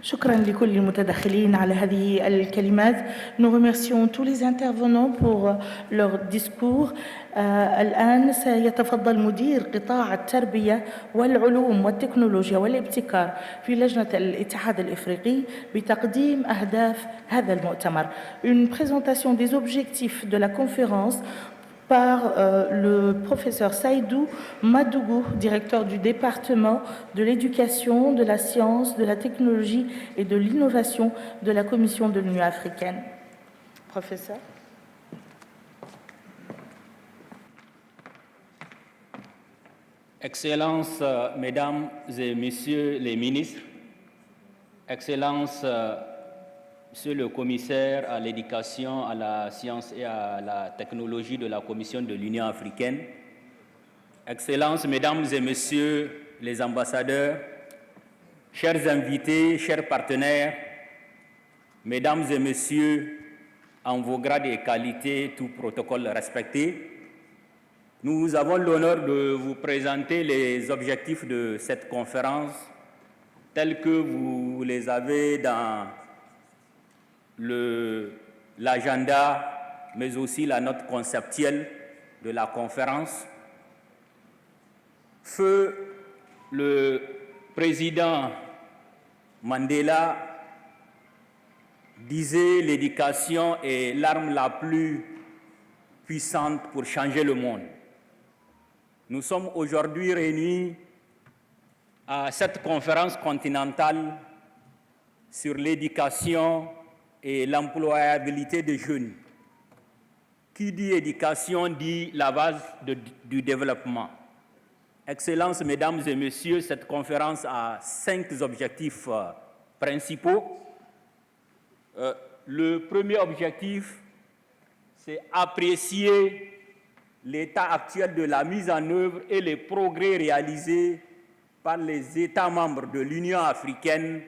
شكرا لكل المتدخلين على هذه الكلمات. Nous remercions tous les intervenants pour leur discours. الآن سيتفضل مدير قطاع التربية والعلوم والتكنولوجيا والابتكار في لجنة الاتحاد الإفريقي بتقديم أهداف هذا المؤتمر. Une présentation des objectifs de la conférence par le professeur Saïdou Madougou, directeur du département de l'éducation, de la science, de la technologie et de l'innovation de la Commission de l'Union africaine. Professeur. Excellences, Mesdames et Messieurs les ministres, Excellences, Monsieur le commissaire à l'éducation, à la science et à la technologie de la Commission de l'Union africaine, Excellences, Mesdames et Messieurs les ambassadeurs, chers invités, chers partenaires, Mesdames et Messieurs, en vos grades et qualités, tout protocole respecté, nous avons l'honneur de vous présenter les objectifs de cette conférence tels que vous les avez dans l'agenda, mais aussi la note conceptuelle de la conférence. Feu le président Mandela disait l'éducation est l'arme la plus puissante pour changer le monde. Nous sommes aujourd'hui réunis à cette conférence continentale sur l'éducation et l'employabilité des jeunes. Qui dit éducation dit la base du développement. Excellences, Mesdames et Messieurs, cette conférence a 5 objectifs principaux. Le premier objectif, c'est apprécier l'état actuel de la mise en œuvre et les progrès réalisés par les États membres de l'Union africaine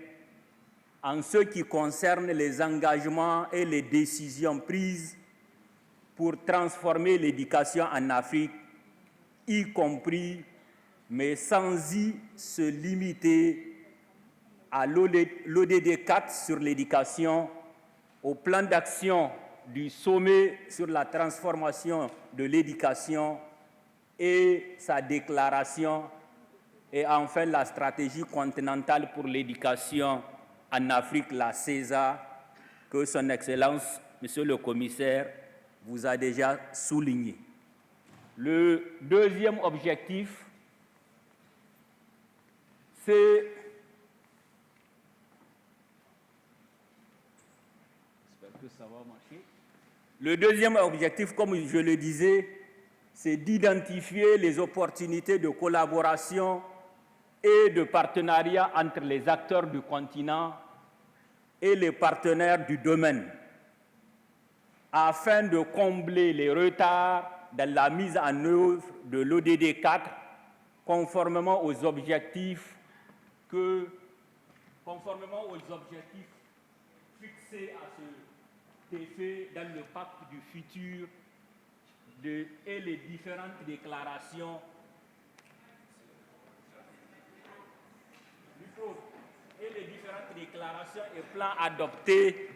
en ce qui concerne les engagements et les décisions prises pour transformer l'éducation en Afrique, y compris, mais sans y se limiter à l'ODD 4 sur l'éducation, au plan d'action du sommet sur la transformation de l'éducation et sa déclaration, et enfin la stratégie continentale pour l'éducation en Afrique, la CESA, que son Excellence, Monsieur le Commissaire, vous a déjà souligné. Le deuxième objectif, c'est Le deuxième objectif, comme je le disais, c'est d'identifier les opportunités de collaboration et de partenariat entre les acteurs du continent et les partenaires du domaine, afin de combler les retards dans la mise en œuvre de l'ODD 4, conformément aux objectifs fixés à ce effet dans le pacte du futur et les différentes déclarations et plans adoptés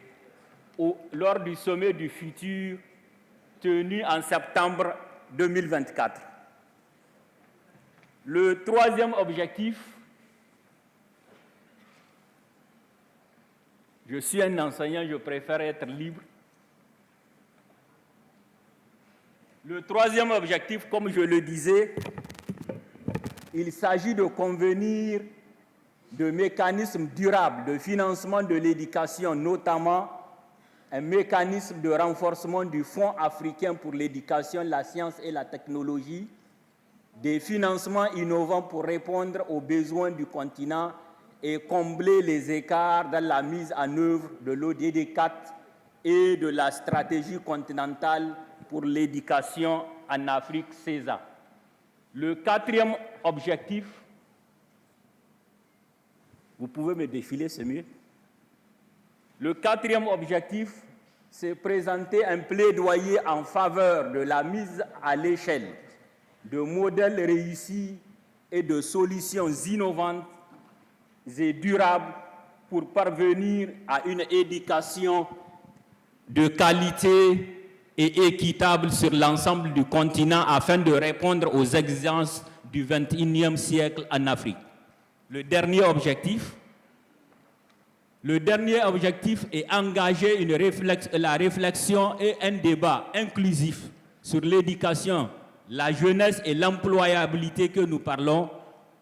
lors du sommet du futur tenu en septembre 2024. Le troisième objectif, je suis un enseignant, je préfère être libre. Le troisième objectif, comme je le disais, il s'agit de convenir de mécanismes durables de financement de l'éducation, notamment un mécanisme de renforcement du Fonds africain pour l'éducation, la science et la technologie, des financements innovants pour répondre aux besoins du continent et combler les écarts dans la mise en œuvre de l'ODD 4 et de la stratégie continentale pour l'éducation en Afrique, CESA. Le quatrième objectif, vous pouvez me défiler, c'est mieux. Le quatrième objectif, c'est présenter un plaidoyer en faveur de la mise à l'échelle de modèles réussis et de solutions innovantes et durables pour parvenir à une éducation de qualité et équitable sur l'ensemble du continent afin de répondre aux exigences du XXIe siècle en Afrique. Le dernier objectif est engager la réflexion et un débat inclusif sur l'éducation, la jeunesse et l'employabilité que nous parlons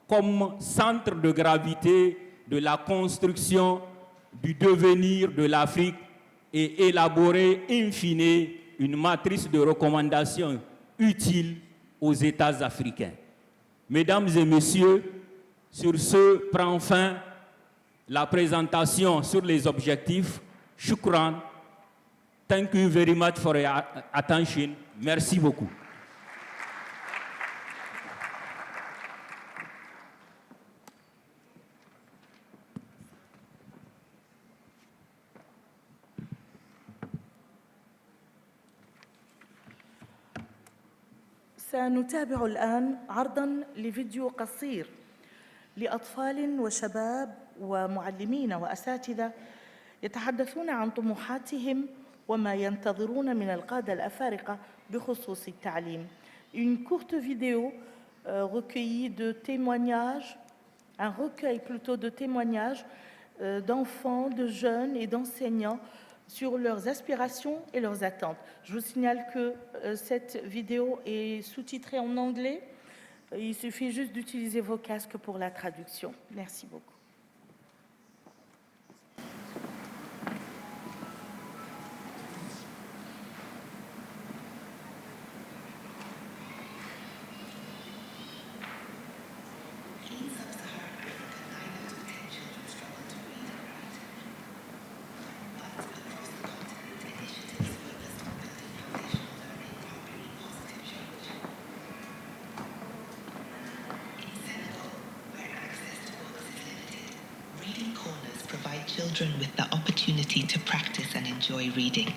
comme centre de gravité de la construction du devenir de l'Afrique et élaborer in fine une matrice de recommandations utiles aux États africains. Mesdames et messieurs, sur ce prend fin la présentation sur les objectifs. Shukran. Thank you very much for your attention. Merci beaucoup. سنتابع الآن عرضاً لفيديو قصير لأطفال وشباب ومعلمين وأساتذة يتحدثون عن طموحاتهم وما ينتظرون من القادة الأفارقة بخصوص التعليم. Une courte vidéo recueillie de témoignages, un recueil plutôt de témoignages d'enfants, de jeunes et d'enseignants sur leurs aspirations et leurs attentes. Je vous signale que cette vidéo est sous-titrée en anglais. Il suffit juste d'utiliser vos casques pour la traduction. Merci beaucoup. Children with the opportunity to practice and enjoy reading.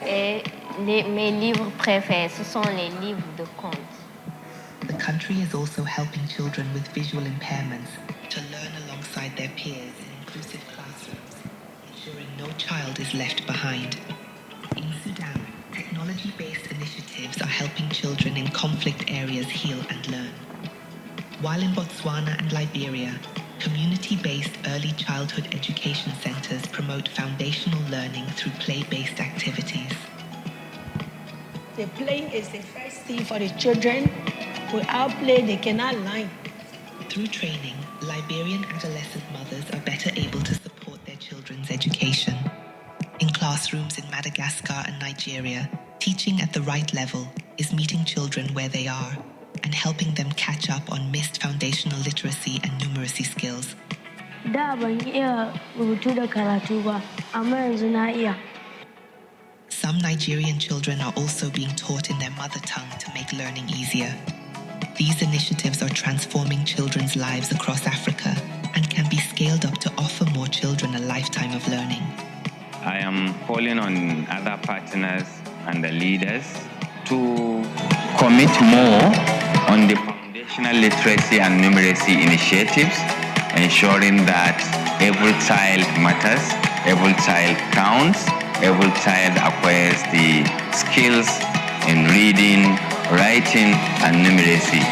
Et mes livres préférés, ce sont les livres de contes. The country is also helping children with visual impairments to learn alongside their peers in inclusive classrooms, ensuring no child is left behind. In Sudan, technology-based initiatives are helping children in conflict areas heal and learn. While in Botswana and Liberia, community-based early childhood education centers promote foundational learning through play-based activities. The playing is the first thing for the children. Without play, they cannot learn. Through training, Liberian adolescent mothers are better able to support their children's education. In classrooms in Madagascar and Nigeria, teaching at the right level is meeting children where they are and helping them catch up on missed foundational literacy and numeracy skills. Some Nigerian children are also being taught in their mother tongue to make learning easier. These initiatives are transforming children's lives across Africa and can be scaled up to offer more children a lifetime of learning. I am calling on other partners and the leaders to commit more on the foundational literacy and numeracy initiatives, ensuring that every child matters, every child counts, every child acquires the skills in reading, writing, and numeracy.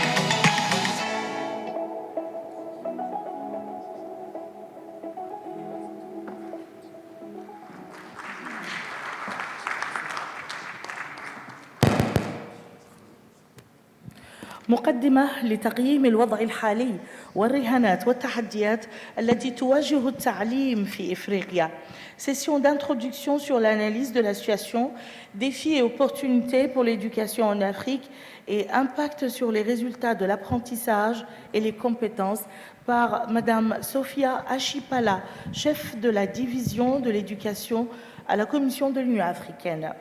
مقدمة لتقييم الوضع الحالي والرهانات والتحديات التي تواجه التعليم في إفريقيا. Session d'introduction sur l'analyse de la situation, défis et opportunités pour l'éducation en Afrique et impact sur les résultats de l'apprentissage et les compétences par Madame Sophia Achipala, chef de la division de l'éducation à la Commission de l'Union africaine.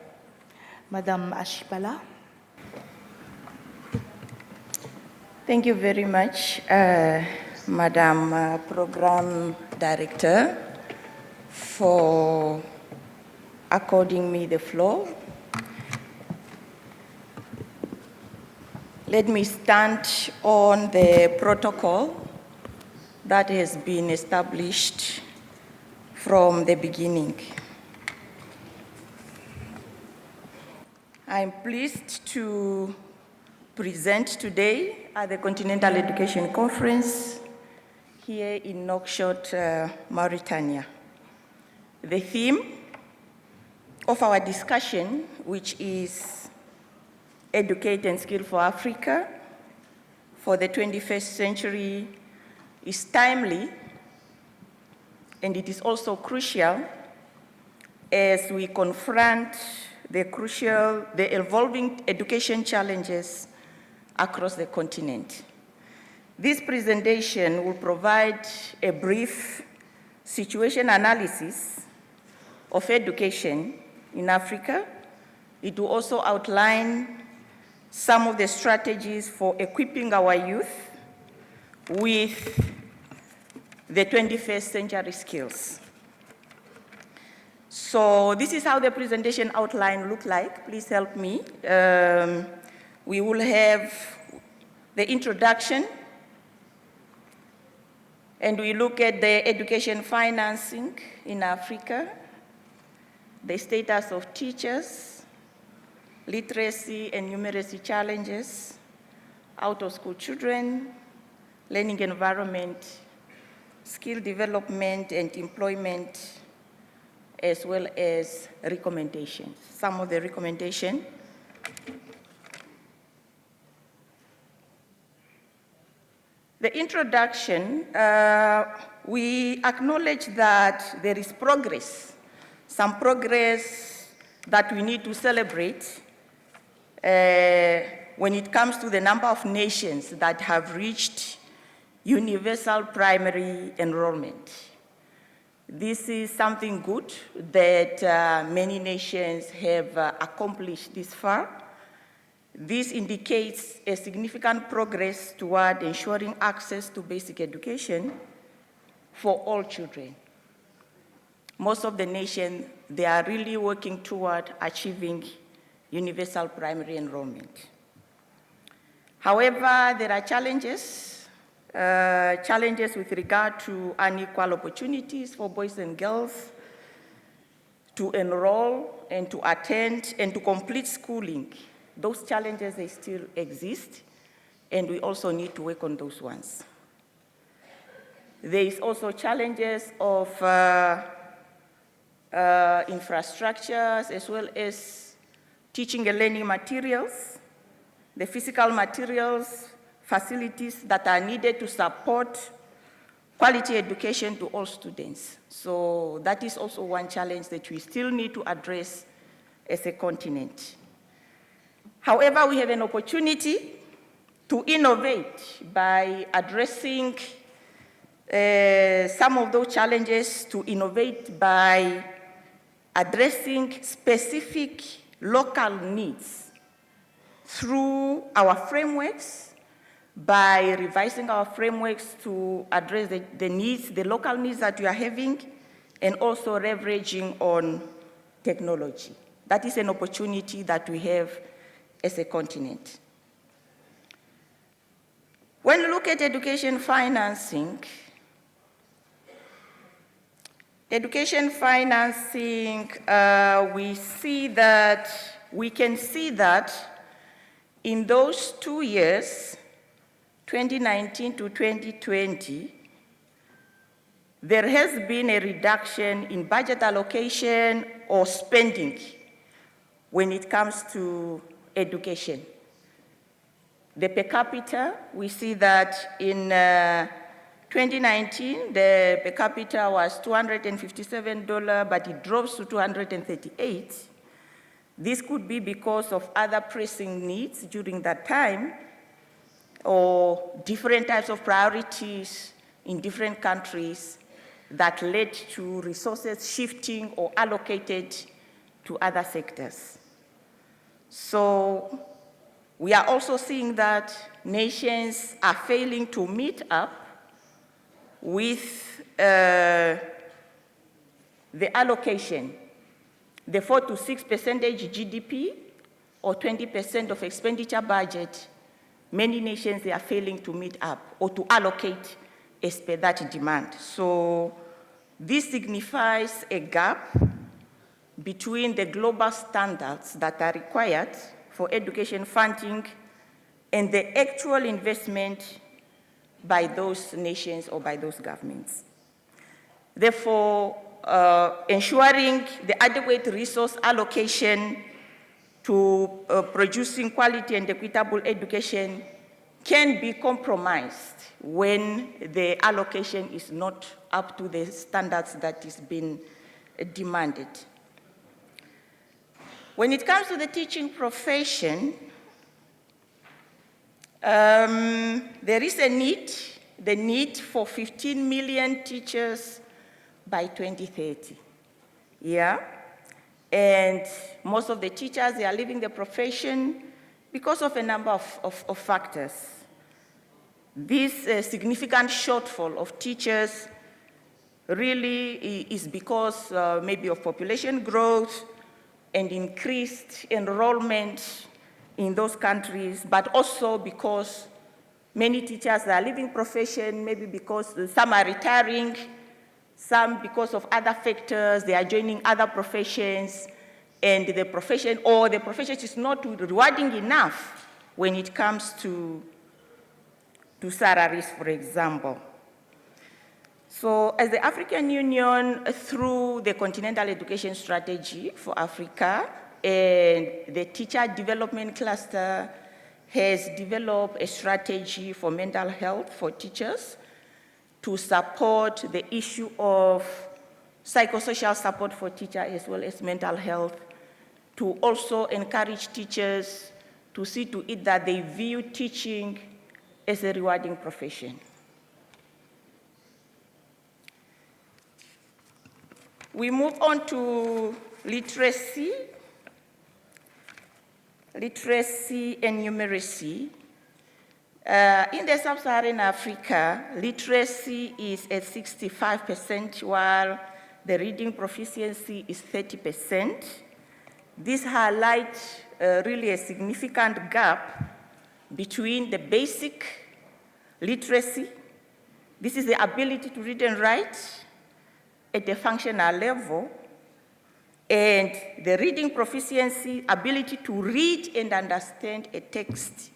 Madame Achipala. Thank you very much, Madam Program Director, for according me the floor. Let me stand on the protocol that has been established from the beginning. I'm pleased to present today at the Continental Education Conference here in Nouakchott, Mauritania. The theme of our discussion, which is Educate and Skill for Africa for the 21st century, is timely, and it is also crucial as we confront the evolving education challenges across the continent. This presentation will provide a brief situation analysis of education in Africa. It will also outline some of the strategies for equipping our youth with the 21st century skills. So this is how the presentation outline looks like. Please help me. We will have the introduction, and we look at the education financing in Africa, the status of teachers, literacy and numeracy challenges, out-of-school children, learning environment, skill development and employment, as well as recommendations. Some of the recommendations. The introduction, we acknowledge that there is progress, some progress that we need to celebrate when it comes to the number of nations that have reached universal primary enrollment. This is something good that many nations have accomplished this far. This indicates a significant progress toward ensuring access to basic education for all children. Most of the nations, they are really working toward achieving universal primary enrollment. However, there are challenges with regard to unequal opportunities for boys and girls to enroll and to attend and to complete schooling. Those challenges, they still exist, and we also need to work on those ones. There is also challenges of infrastructures as well as teaching and learning materials, the physical materials, facilities that are needed to support quality education to all students. So that is also one challenge that we still need to address as a continent. However, we have an opportunity to innovate by addressing some of those challenges, to innovate by addressing specific local needs through our frameworks, by revising our frameworks to address the needs, the local needs that we are having, and also leveraging on technology. That is an opportunity that we have as a continent. When we look at education financing, we can see that in those 2 years, 2019 to 2020, there has been a reduction in budget allocation or spending when it comes to education. The per capita, we see that in 2019, the per capita was $257, but it drops to $238. This could be because of other pressing needs during that time, or different types of priorities in different countries that led to resources shifting or allocated to other sectors. So we are also seeing that nations are failing to meet up with the allocation, the 4 to 6% GDP or 20% of expenditure budget. Many nations, they are failing to meet up or to allocate as per that demand. So this signifies a gap between the global standards that are required for education funding and the actual investment by those nations or by those governments. Therefore, ensuring the adequate resource allocation to producing quality and equitable education can be compromised when the allocation is not up to the standards that is being demanded. When it comes to the teaching profession, There is a need, the need for 15 million teachers by 2030. Yeah? And most of the teachers, they are leaving the profession because of a number of factors. This significant shortfall of teachers really is because maybe of population growth and increased enrollment in those countries, but also because many teachers are leaving profession, maybe because some are retiring, some because of other factors, they are joining other professions, and the profession is not rewarding enough when it comes to salaries, for example. So as the African Union, through the Continental Education Strategy for Africa and the Teacher Development Cluster, has developed a strategy for mental health for teachers to support the issue of psychosocial support for teachers as well as mental health, to also encourage teachers to see to it that they view teaching as a rewarding profession. We move on to literacy and numeracy. In the sub-Saharan Africa, literacy is at 65%, while the reading proficiency is 30%. This highlights really a significant gap between the basic literacy, this is the ability to read and write at the functional level, and the reading proficiency, ability to read and understand a text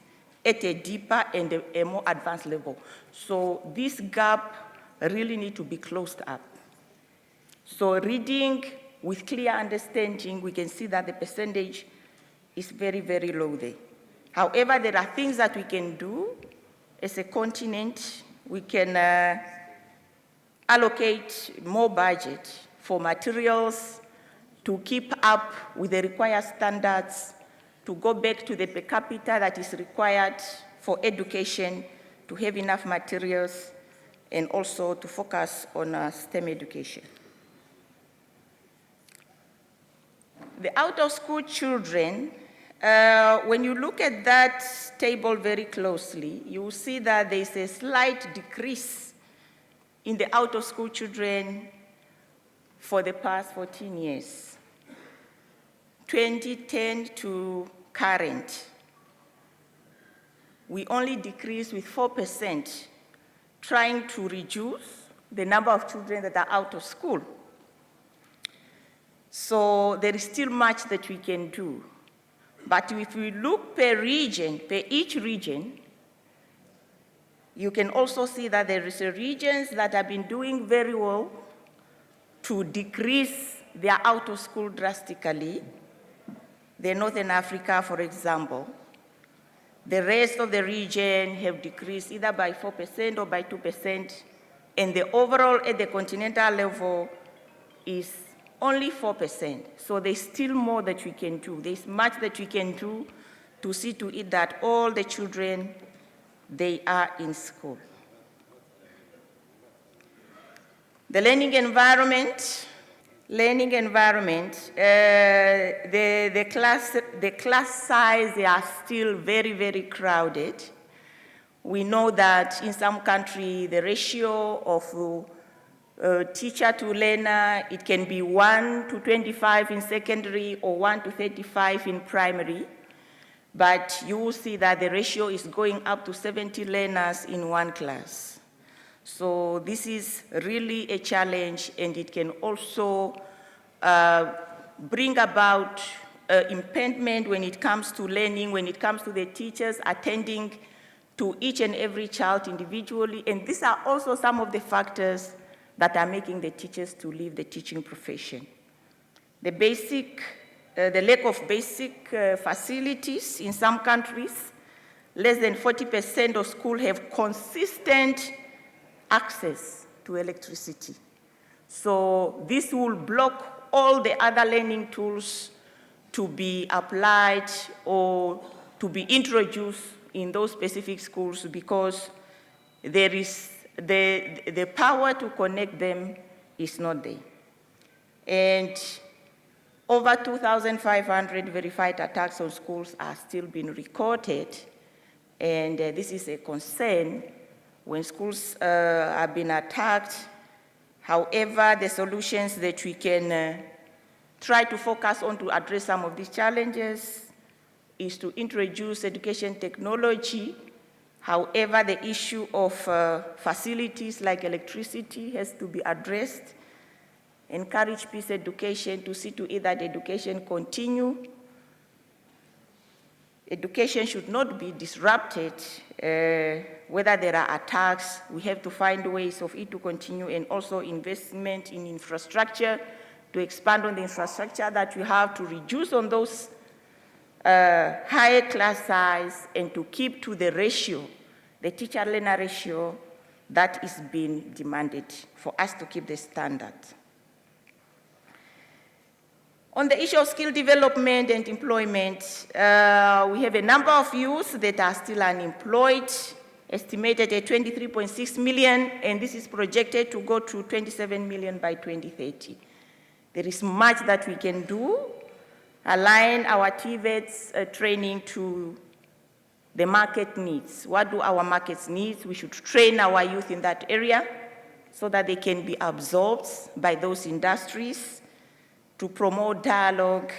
at a deeper and a more advanced level. So this gap really needs to be closed up. So reading with clear understanding, we can see that the percentage is very, very low there. However, there are things that we can do as a continent. We can allocate more budget for materials to keep up with the required standards, to go back to the per capita that is required for education, to have enough materials, and also to focus on STEM education. The out-of-school children, when you look at that table very closely, you will see that there is a slight decrease in the out-of-school children for the past 14 years. 2010 to current, we only decreased with 4%, trying to reduce the number of children that are out of school. So there is still much that we can do. But if we look per region, per each region, you can also see that there is regions that have been doing very well to decrease their out of school drastically. The Northern Africa, for example. The rest of the region have decreased either by 4% or by 2%, and the overall at the continental level is only 4%. So there's still more that we can do. There's much that we can do to see to it that all the children, they are in school. The learning environment, the class size, they are still very, very crowded. We know that in some countries, the ratio of teacher to learner, it can be 1 to 25 in secondary or 1 to 35 in primary. But you will see that the ratio is going up to 70 learners in one class. So this is really a challenge, and it can also bring about impediment when it comes to learning, when it comes to the teachers attending to each and every child individually. And these are also some of the factors that are making the teachers to leave the teaching profession. The lack of basic facilities in some countries, less than 40% of schools have consistent access to electricity. So this will block all the other learning tools to be applied or to be introduced in those specific schools because there is the power to connect them is not there. And over 2,500 verified attacks on schools are still being recorded. And this is a concern when schools have been attacked. However, the solutions that we can try to focus on to address some of these challenges is to introduce education technology. However, the issue of facilities like electricity has to be addressed. Encourage peace education to see to it that education continue. Education should not be disrupted. Whether there are attacks, we have to find ways of it to continue, and also investment in infrastructure to expand on the infrastructure that we have to reduce on those higher class size and to keep to the ratio, the teacher-learner ratio that is being demanded for us to keep the standard. On the issue of skill development and employment, we have a number of youths that are still unemployed, estimated at 23.6 million, and this is projected to go to 27 million by 2030. There is much that we can do, align our TVETs training to the market needs. What do our markets need? We should train our youth in that area so that they can be absorbed by those industries. To promote dialogue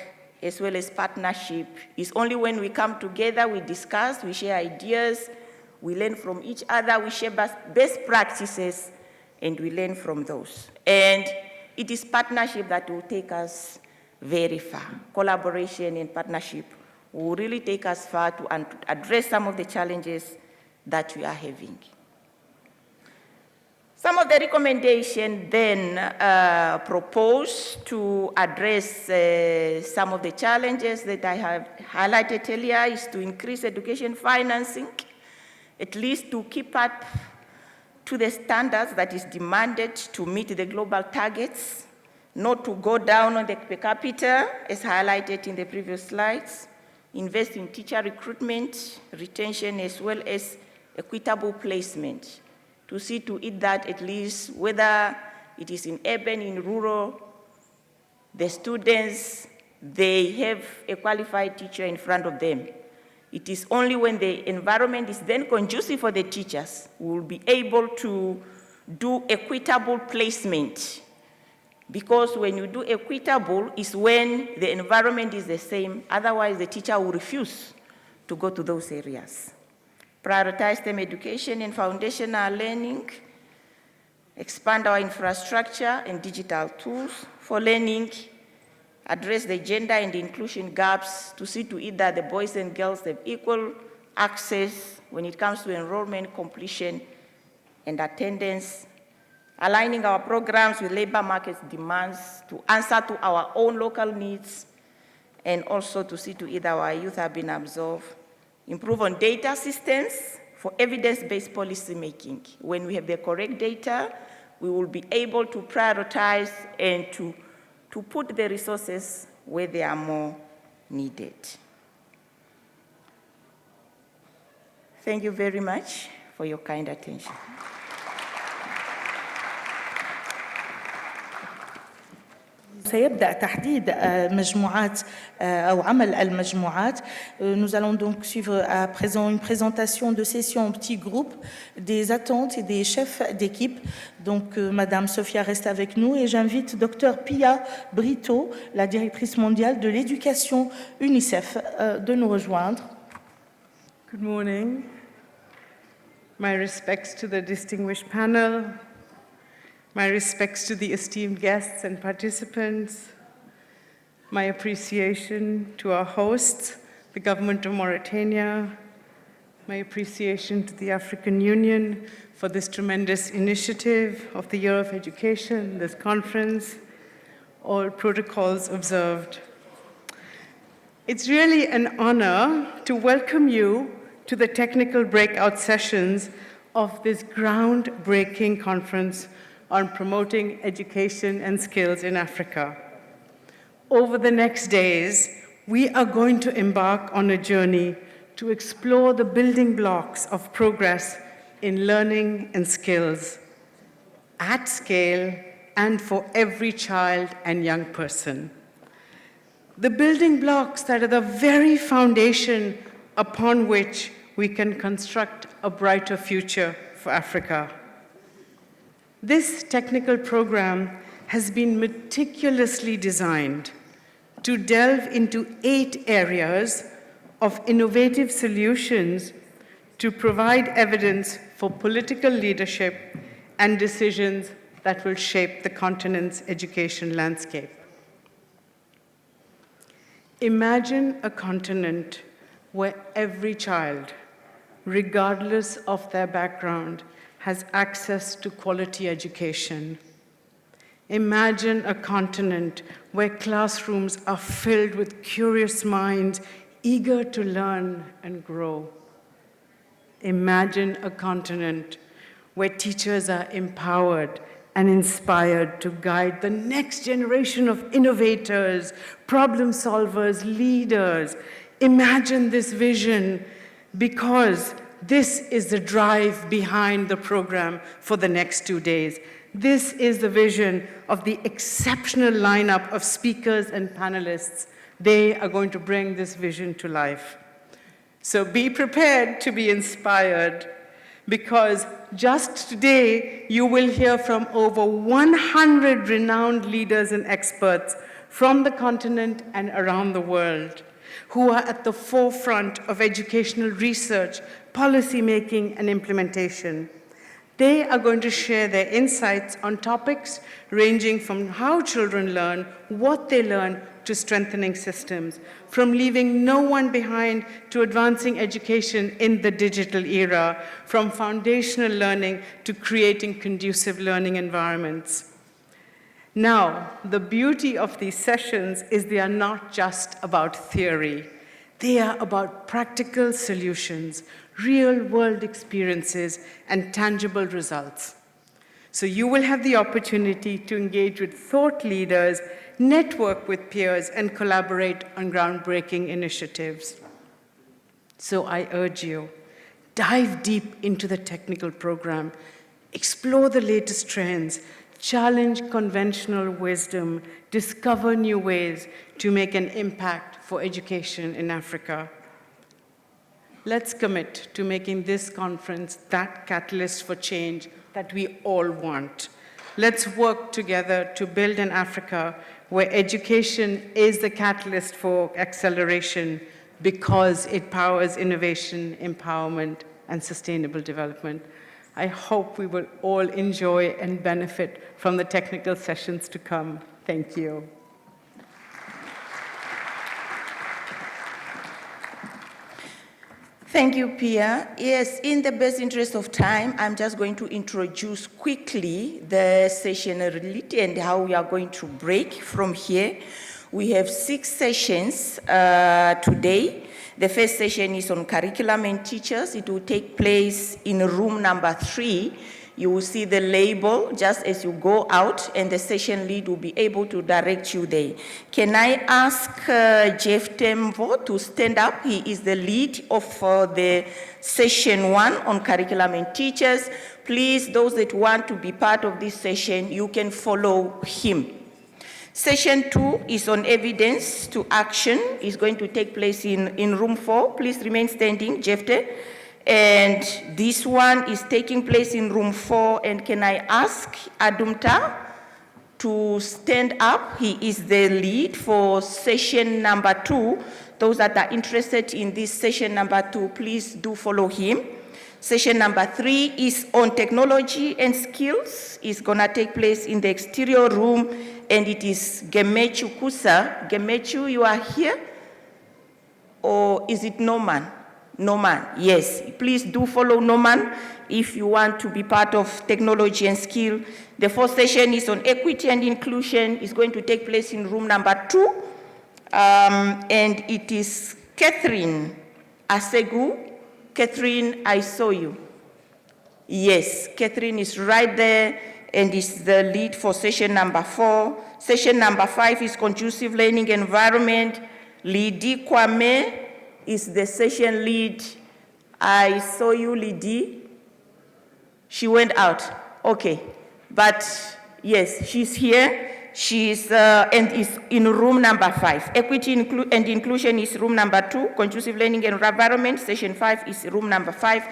as well as partnership. It's only when we come together, we discuss, we share ideas, we learn from each other, we share best practices, and we learn from those. And it is partnership that will take us very far. Collaboration and partnership will really take us far to address some of the challenges that we are having. Some of the recommendations then proposed to address some of the challenges that I have highlighted earlier is to increase education financing, at least to keep up to the standards that is demanded to meet the global targets, not to go down on the per capita, as highlighted in the previous slides, invest in teacher recruitment, retention, as well as equitable placement, to see to it that at least whether it is in urban, in rural, the students, they have a qualified teacher in front of them. It is only when the environment is then conducive for the teachers we will be able to do equitable placement. Because when you do equitable is when the environment is the same, otherwise the teacher will refuse to go to those areas. Prioritize STEM education and foundational learning, expand our infrastructure and digital tools for learning, address the gender and inclusion gaps to see to it that the boys and girls have equal access when it comes to enrollment, completion, and attendance, aligning our programs with labor market demands to answer to our own local needs, and also to see to it that our youth have been absorbed. Improve on data systems for evidence-based policy making. When we have the correct data, we will be able to prioritize and to put the resources where they are more needed. Thank you very much for your kind attention. سيبدأ تحديد مجموعات أو عمل المجموعات. Nous allons donc suivre à présent une présentation de session en petits groupes, des attentes et des chefs d'équipe. Donc Madame Sophia reste avec nous et j'invite Dr Pia Brito, la directrice mondiale de l'éducation UNICEF, de nous rejoindre. Good morning. My respects to the distinguished panel. My respects to the esteemed guests and participants, my appreciation to our hosts, the government of Mauritania, my appreciation to the African Union for this tremendous initiative of the Year of Education, this conference, all protocols observed. It's really an honor to welcome you to the technical breakout sessions of this groundbreaking conference on promoting education and skills in Africa. Over the next days, we are going to embark on a journey to explore the building blocks of progress in learning and skills at scale and for every child and young person. The building blocks that are the very foundation upon which we can construct a brighter future for Africa. This technical program has been meticulously designed to delve into 8 areas of innovative solutions to provide evidence for political leadership and decisions that will shape the continent's education landscape. Imagine a continent where every child, regardless of their background, has access to quality education. Imagine a continent where classrooms are filled with curious minds eager to learn and grow. Imagine a continent where teachers are empowered and inspired to guide the next generation of innovators, problem solvers, leaders. Imagine this vision, because this is the drive behind the program for the next 2 days. This is the vision of the exceptional lineup of speakers and panelists. They are going to bring this vision to life. So be prepared to be inspired, because just today you will hear from over 100 renowned leaders and experts from the continent and around the world who are at the forefront of educational research, policy making, and implementation. They are going to share their insights on topics ranging from how children learn, what they learn, to strengthening systems, from leaving no one behind to advancing education in the digital era, from foundational learning to creating conducive learning environments. Now, the beauty of these sessions is they are not just about theory. They are about practical solutions, real-world experiences, and tangible results. So you will have the opportunity to engage with thought leaders, network with peers, and collaborate on groundbreaking initiatives. So I urge you, dive deep into the technical program, explore the latest trends, challenge conventional wisdom, discover new ways to make an impact for education in Africa. Let's commit to making this conference that catalyst for change that we all want. Let's work together to build an Africa where education is the catalyst for acceleration, because it powers innovation, empowerment, and sustainable development. I hope we will all enjoy and benefit from the technical sessions to come. Thank you. Thank you, Pia. Yes, in the best interest of time, I'm just going to introduce quickly the session reality and how we are going to break from here. We have 6 sessions today. The first session is on curriculum and teachers. It will take place in room number 3. You will see the label just as you go out, and the session lead will be able to direct you there. Can I ask Jeff Tembo to stand up? He is the lead of the session 1 on curriculum and teachers. Please, those that want to be part of this session, you can follow him. Session 2 is on evidence to action. It's going to take place in room 4. Please remain standing, Jefte. And this one is taking place in room 4. And can I ask Adumta to stand up? He is the lead for session number 2. Those that are interested in this session number 2, please do follow him. Session number 3 is on technology and skills. It's gonna take place in the exterior room, and it is Gemechu Kusa. Gemechu, you are here? Or is it Norman? Norman, yes. Please do follow Norman if you want to be part of technology and skill. The 4th session is on equity and inclusion. It's going to take place in room number 2. And it is Catherine Asegu. Catherine, I saw you. Yes, Catherine is right there and is the lead for session number 4. Session number 5 is conducive learning environment. Lidi Kwame is the session lead. I saw you, Lydie. She went out. Okay. But yes, she's here. She's and is in room number 5. Equity and inclusion is room number 2. Conducive learning and environment, session 5 is room number 5.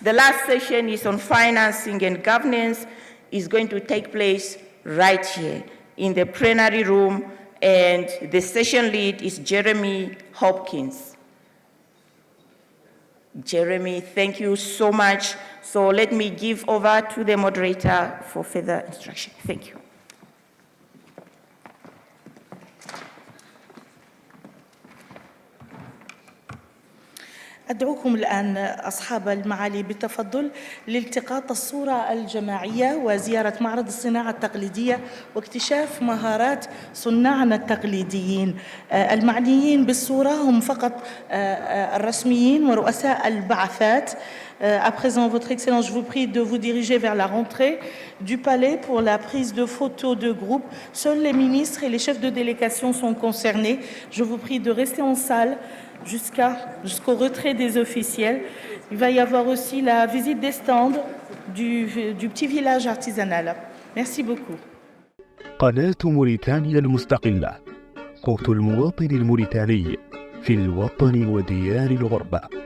The last session is on financing and governance, is going to take place right here in the plenary room, and the session lead is Jeremy Hopkins. Jeremy, thank you so much. So let me give over to the moderator for further instruction. Thank you. أدعوكم الآن أصحاب المعالي بالتفضل لالتقاط الصورة الجماعية وزيارة معرض الصناعة التقليدية واكتشاف مهارات صناعنا التقليديين. المعنيين بالصورة هم فقط الرسميين ورؤساء البعثات. À présent, Votre Excellence, je vous prie de vous diriger vers la rentrée du palais pour la prise de photos de groupe. Seuls les ministres et les chefs de délégation sont concernés. Je vous prie de rester en salle jusqu'au retrait des officiels. Il va y avoir aussi la visite des stands du petit village artisanal. Merci beaucoup. قناة موريتانيا المستقلة، صوت المواطن الموريتاني في الوطن وديار الغربة.